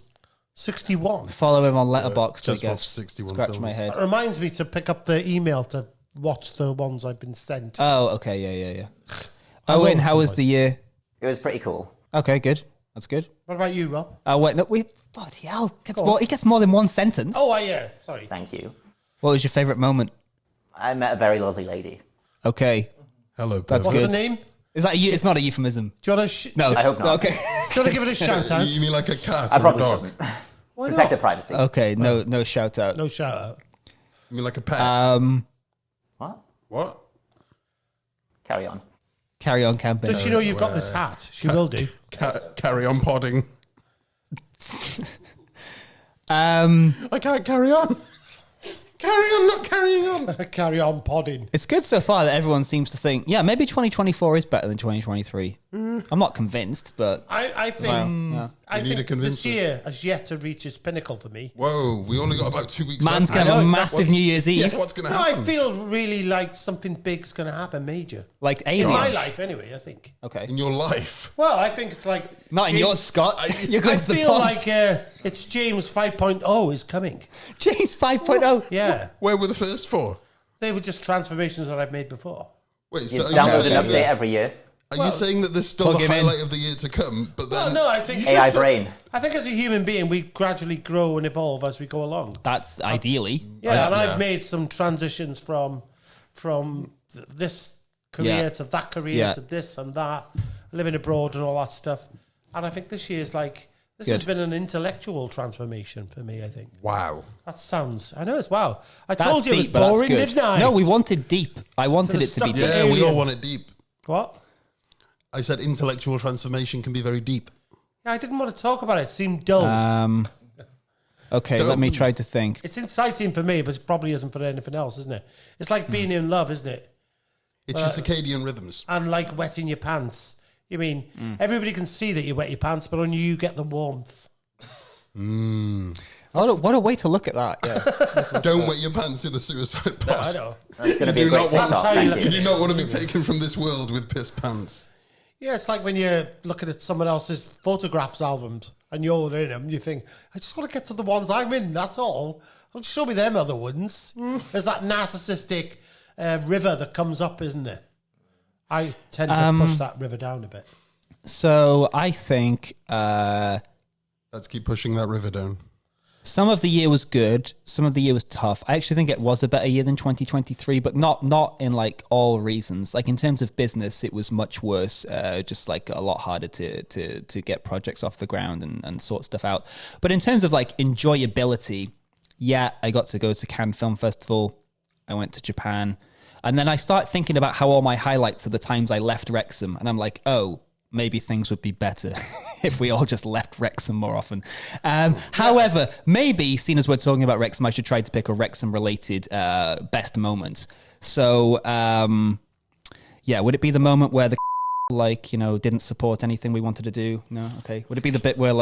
61. Follow him on Letterboxd, just I watched guess. 61 Scratch films. my head. That reminds me to pick up the email to watch the ones I've been sent. Oh, okay, yeah. Owen, how was the year? It was pretty cool. Okay, good. That's good. What about you, Rob? Oh, wait, no, bloody hell. He gets more than one sentence. Oh, yeah. Sorry. Thank you. What was your favourite moment? I met a very lovely lady. Okay. Hello, That's What's good. her name? Is that it's not a euphemism? Do you want to... No. I hope not. Okay. Do you want to give it a shout out? You mean like a cat I or a probably dog? shouldn't. Why Protect her not? privacy. Okay, no shout out. No shout out. You mean like a pet? What? What? Carry on. Carry on camping. Does she know you've got this hat? She will do. Carry on podding. I can't carry on. Carry on, not carrying on. Carry on podding. It's good so far that everyone seems to think, yeah, maybe 2024 is better than 2023. I'm not convinced, but I think, I You need to think convince this year has yet to reach its pinnacle for me. Whoa, we only got about 2 weeks man's left. going to I have a know, massive New Year's Eve. Yeah, what's going to No, happen? I feel really like something big's going to happen, major. Like In aliens. my life, anyway, I think. Okay. In your life. Well, I think it's like... Not in yours, Scott. You're going I to the feel pond. like it's James 5.0 is coming. James 5.0. Yeah. Where were the first 4? They were just transformations that I've made before. Wait, You so download an update every year. Are you saying that there's still Plug the him in. highlight of the year to come? But then, Well, no, I think... AI brain. I think as a human being, we gradually grow and evolve as we go along. That's ideally. Yeah, and yeah. I've made some transitions from this career Yeah. to that career Yeah. to this and that, living abroad and all that stuff. And I think this year's like, this has Good. been an intellectual transformation for me, I think. wow. That sounds, I know it's wow. I That's told you it was deep, but that's boring, good. didn't I? No, we wanted deep. I wanted it to be stuck deep. in Yeah, we all Alien. want it deep. What? I said intellectual transformation can be very deep. Yeah, I didn't want to talk about it. It seemed dull. Okay, let me try to think. It's exciting for me, but it probably isn't for anything else, isn't it? It's like being in love, isn't it? It's your circadian rhythms. And like wetting your pants. You mean, everybody can see that you wet your pants, but only you get the warmth. What a way to look at that. Yeah. Don't wet your pants in the suicide pod. I know. That's going to be a do great not want- TikTok. That's how you Thank look you. You do not want to be taken from this world with piss pants. Yeah, it's like when you're looking at someone else's photographs albums and you're in them, you think, I just want to get to the ones I'm in, that's all. Don't show me them other ones. There's that narcissistic river that comes up, isn't there? I tend to push that river down a bit. So I think Let's keep pushing that river down. some of the year was good. Some of the year was tough. I actually think it was a better year than 2023, but not in like all reasons. Like in terms of business, it was much worse. Just like a lot harder to get projects off the ground and sort stuff out. But in terms of like enjoyability, yeah, I got to go to Cannes Film Festival. I went to Japan. And then I start thinking about how all my highlights are the times I left Wrexham. And I'm like, oh, maybe things would be better if we all just left Wrexham more often. However, maybe, seeing as we're talking about Wrexham, I should try to pick a Wrexham-related best moment. So, yeah, would it be the moment where the didn't support anything we wanted to do? No? Okay. Would it be the bit where,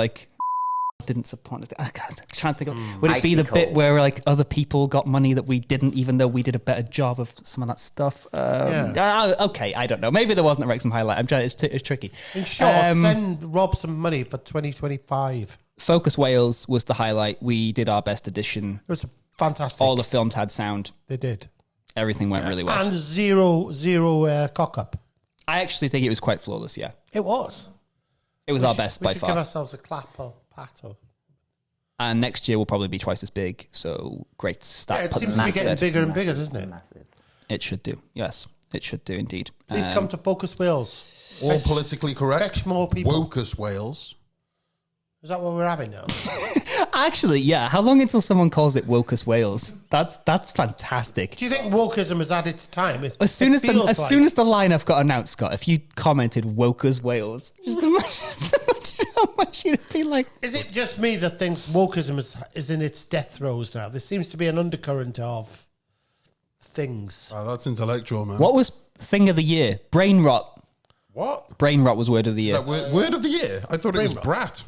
didn't support it? I'm trying to think of. Would it be the bit where other people got money that we didn't, even though we did a better job of some of that stuff? Okay, I don't know. Maybe there wasn't a Wrexham highlight. I'm trying. It's tricky. In short, send Rob some money for 2025. Focus Wales was the highlight. We did our best edition. It was fantastic. All the films had sound. They did. Everything went really well. And zero cock up. I actually think it was quite flawless. Yeah, It was. it was our best We by should far. give ourselves a clap or pat. And next year will probably be twice as big. So great start. Yeah, it puts seems us to in be good getting stead. bigger and bigger, doesn't it? Massive. It should do. Yes, it should do indeed. Please come to Focus Wales. All politically correct. Fetch more people. Wokus Wales. Is that what we're having now? Actually, yeah. How long until someone calls it Wokus Wales? That's fantastic. Do you think wokeism has had its time? As soon as the lineup got announced, Scott, if you commented Wokus Wales, just imagine how much you'd be like. Is it just me that thinks wokeism is in its death throes now? There seems to be an undercurrent of things. Oh, that's intellectual, man. What was thing of the year? Brain rot. What? Brain rot was word of the year. Is that word of the year? I thought it was brat.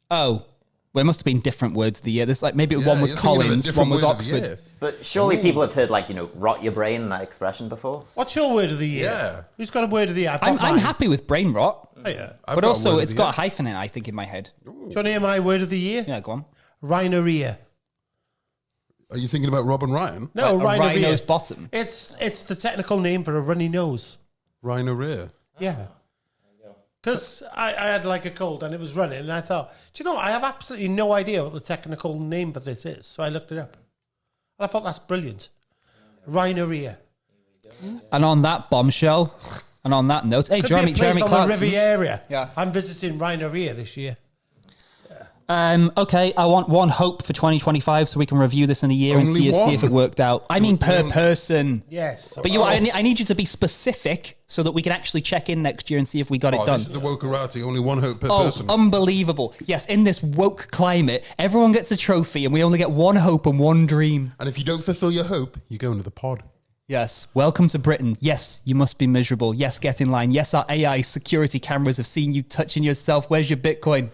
Oh, well, it must have been different words of the year. There's maybe Yeah, one was you're thinking of a Collins, different one was word of the Oxford. year. But surely people have heard, rot your brain, that expression before. What's your word of the year? Yeah. Who's got a word of the year? I've got I'm mine. happy with brain rot, Oh, yeah. I've but got a also word of it's the got a year. hyphen in it, I think, in my head. Do you want to hear my word of the year? Yeah, go on. Rhinorrhea. Are you thinking about Rob and Ryan? No, Like a rhinorrhea. rhino's bottom. It's the technical name for a runny nose. Rhinorrhea. Yeah. Because I had like a cold and it was running, and I thought, do you know, I have absolutely no idea what the technical name for this is. So I looked it up. And I thought that's brilliant. Rhinorrhea. And on that bombshell, and on that note, hey, Could Jeremy be a place on the Clarkson. Riviera. Yeah. I'm visiting Rhinorrhea this year. Okay, I want one hope for 2025 so we can review this in a year and Only see one? if it worked out. I mean, per person. Yes. But I need you to be specific so that we can actually check in next year and see if we got it done. This is the wokerati. Only one hope per Oh, person. unbelievable. Yes, in this woke climate, everyone gets a trophy and we only get one hope and one dream. And if you don't fulfill your hope, you go into the pod. Yes, welcome to Britain. Yes, you must be miserable. Yes, get in line. Yes, our AI security cameras have seen you touching yourself. Where's your Bitcoin?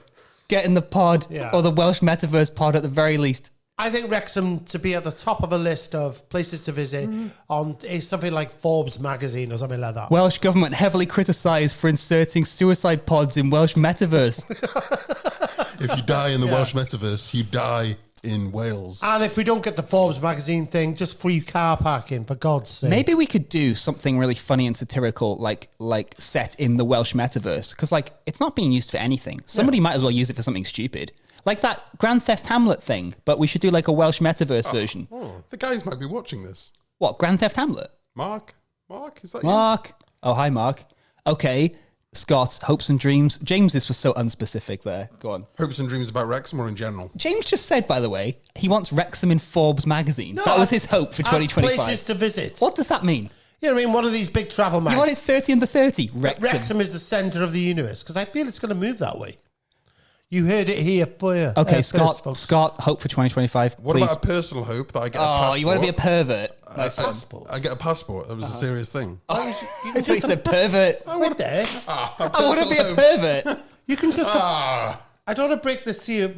Get in the pod, or the Welsh Metaverse pod at the very least. I think Wrexham to be at the top of a list of places to visit on something like Forbes magazine or something like that. Welsh government heavily criticised for inserting suicide pods in Welsh Metaverse. If you die in the Welsh Metaverse, you die in Wales. And if we don't get the Forbes magazine thing, just free car parking, for God's sake. Maybe we could do something really funny and satirical, like set in the Welsh Metaverse, because it's not being used for anything. Somebody might as well use it for something stupid, like that Grand Theft Hamlet thing. But we should do like a Welsh Metaverse version. The guys might be watching this. What, Grand Theft Hamlet? Mark, is that Mark. Oh, hi, Mark. Okay, Scott, hopes and dreams. James, this was so unspecific there. Go on. you? Hopes and dreams about Wrexham or in general? James just said, by the way, he wants Wrexham in Forbes magazine. That was his hope for 2025. Places to visit. What does that mean? You know what I mean? One of these big travel mags. You want it 30 under 30? Wrexham. Wrexham is the centre of the universe, because I feel it's going to move that way. You heard it here first. Okay, first, folks. Scott, hope for 2025. What please. about a personal hope that I get a passport? Oh, you want to be a pervert? Nice passport. I get a passport. That was a serious thing. I thought you said pervert. I went there. I want to be a pervert. You can just... I don't want to break this to you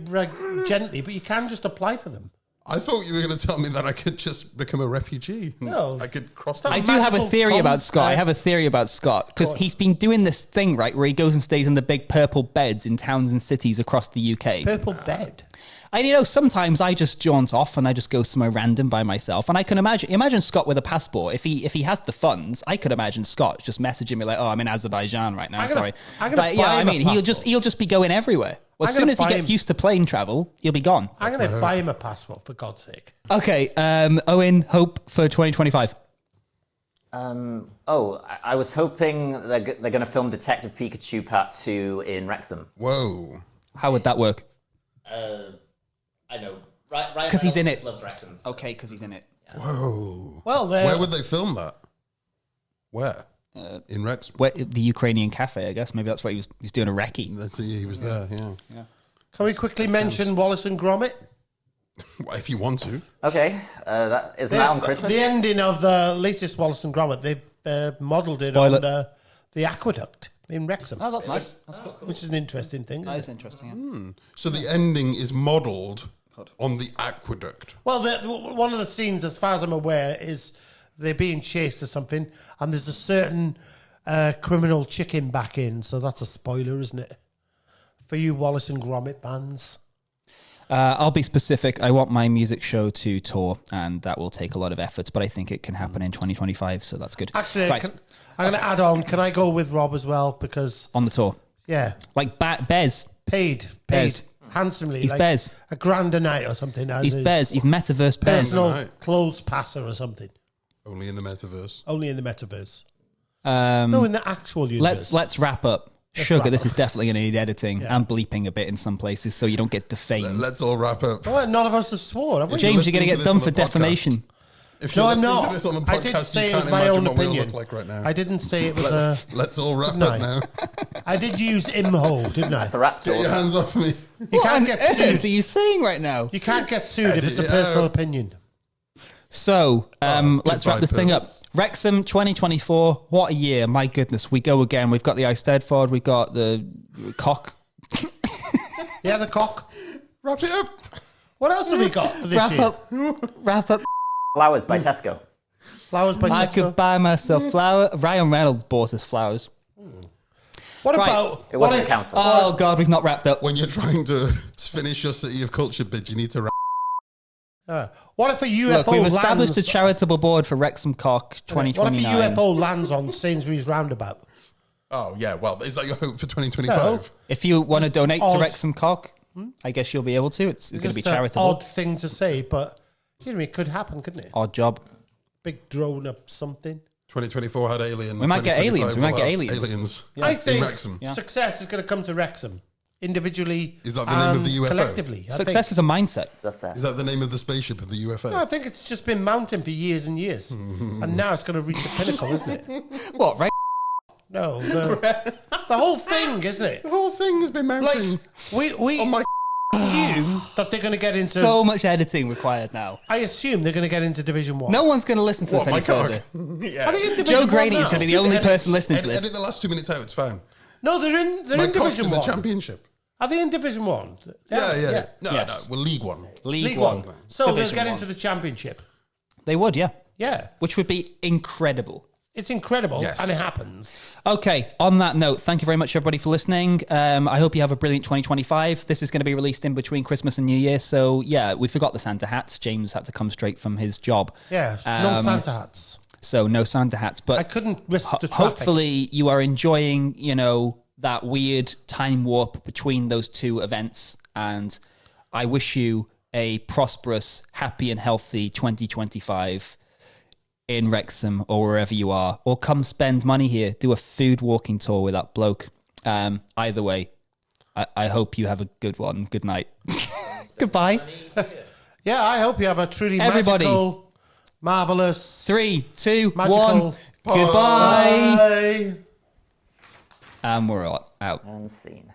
gently, but you can just apply for them. I thought you were going to tell me that I could just become a refugee. No. I could cross the... I do have a theory about Scott. I have a theory about Scott because Go on. he's been doing this thing, right, where he goes and stays in the big purple beds in towns and cities across the UK. Purple bed. And sometimes I just jaunt off and I just go somewhere random by myself. And I can imagine Scott with a passport. If he has the funds, I could imagine Scott just messaging me like, "Oh, I'm in Azerbaijan right now. I'm gonna Sorry." buy him a he'll just be going everywhere. Well, as soon as he gets used to plane travel, he'll be gone. I'm going to buy him a passport, for God's sake. Okay, Owen, hope for 2025. I was hoping they're going to film Detective Pikachu Part 2 in Wrexham. Whoa. How would that work? I know. Ryan 'Cause he's in Reynolds it. loves Wrexham. So. Okay, because he's in it. Whoa. Well, where would they film that? Where? In Wrexham. The Ukrainian cafe, I guess. Maybe that's why he was doing a recce. He was there, yeah. Can we quickly mention Wallace and Gromit? If you want to. Okay, isn't that on Christmas? The ending of the latest Wallace and Gromit, they've modelled it Spoil on it. the aqueduct in Wrexham. Oh, that's nice. That's cool. Which is an interesting thing. That is Isn't it? interesting. Yeah. So the ending is modelled on the aqueduct. Well, one of the scenes, as far as I'm aware, is they're being chased or something, and there's a certain criminal chicken back in, so that's a spoiler, isn't it? For you Wallace and Gromit fans. I'll be specific. I want my music show to tour, and that will take a lot of effort, but I think it can happen in 2025, so that's good. Actually, Right. I'm going to add on. Can I go with Rob as well? Because, On the tour. yeah, Like Bez. paid Bez. handsomely. He's like Bez. £1,000 a night or something. As He's his Bez. He's Metaverse Bez. personal Right. clothes passer or something. Only in the metaverse. Only in the metaverse. No, in the actual universe. Let's wrap up. Sugar, wrap this up. is definitely going to need editing and bleeping a bit in some places so you don't get defamed. Let's all wrap up. Oh, none of us have sworn, have we? James, you're going to listening get to done this for on the podcast. defamation. If you're No, I'm listening not. to this on the I didn't podcast, say you it was can't my imagine own what we all opinion. look like right now. I didn't say it was a... Let's all wrap Didn't up I? now. I did use imho, didn't I? That's a rap Get your tour. hands off me. You can't get What sued. are you saying right now? You can't get sued if it's a Yeah. personal opinion. So, let's wrap goodbye, this thing up. perverts. Wrexham 2024, what a year. My goodness, we go again. We've got the Eisteddfod, we've got the cock. Yeah, the cock. Wrap it up. What else have we got for this year? Wrap up. Flowers by Tesco. Flowers by I Tesco. could buy myself flowers. Ryan Reynolds bought us flowers. What Right. about... It wasn't a council. Oh, God, we've not wrapped up. When you're trying to finish your City of Culture bid, you need to... what if a UFO Look, we've established lands... a charitable board for Wrexham Cock 2029. What if a UFO lands on Sainsbury's Roundabout? Oh, yeah, well, is that your hope for 2025? No. If you want to donate to odd. Wrexham Cock, I guess you'll be able to. It's going to be Just an charitable. odd thing to say, but it could happen, couldn't it? Odd job. Big drone or something. 2024 had Alien. We might get aliens. 2025 We might will get have aliens. Aliens. I In think Wrexham. success is going to come to Wrexham individually. Is that the name of the UFO? Collectively, I Success is a mindset. Success. Is that the name of the spaceship of the UFO? think. No, I think it's just been mounting for years and years, and now it's going to reach a pinnacle, isn't it? What, right? No, the whole thing, isn't it? The whole thing has been mounting. Like we on my assume that they're going to get into. So much editing required now. I assume they're going to get into Division 1. No one's going to listen to this What, any my cock? further. Yeah. Are they in Division Joe 1 Grady now? is going to be the only person listening to Edit this. the last 2 minutes out, it's fine. No, they're in My cock's Division in the 1. championship. Are they in Division 1? Yeah. No, Yes. no, we're League One. League 1. One. So they'll Division get One. into the Championship. They would, yeah. Yeah. Which would be incredible. It's incredible, Yes. and it happens. Okay, on that note, thank you very much, everybody, for listening. I hope you have a brilliant 2025. This is going to be released in between Christmas and New Year. So, yeah, we forgot the Santa hats. James had to come straight from his job. Yeah, no Santa hats. So, no Santa hats. But I couldn't risk the traffic. hopefully you are enjoying, that weird time warp between those two events. And I wish you a prosperous, happy and healthy 2025 in Wrexham or wherever you are. Or come spend money here. Do a food walking tour with that bloke. Either way, I hope you have a good one. Good night. Goodbye. Yeah, I hope you have a truly Everybody. magical, marvellous, 3, 2, 1. magical... Goodbye. Bye. And we're out. Unseen.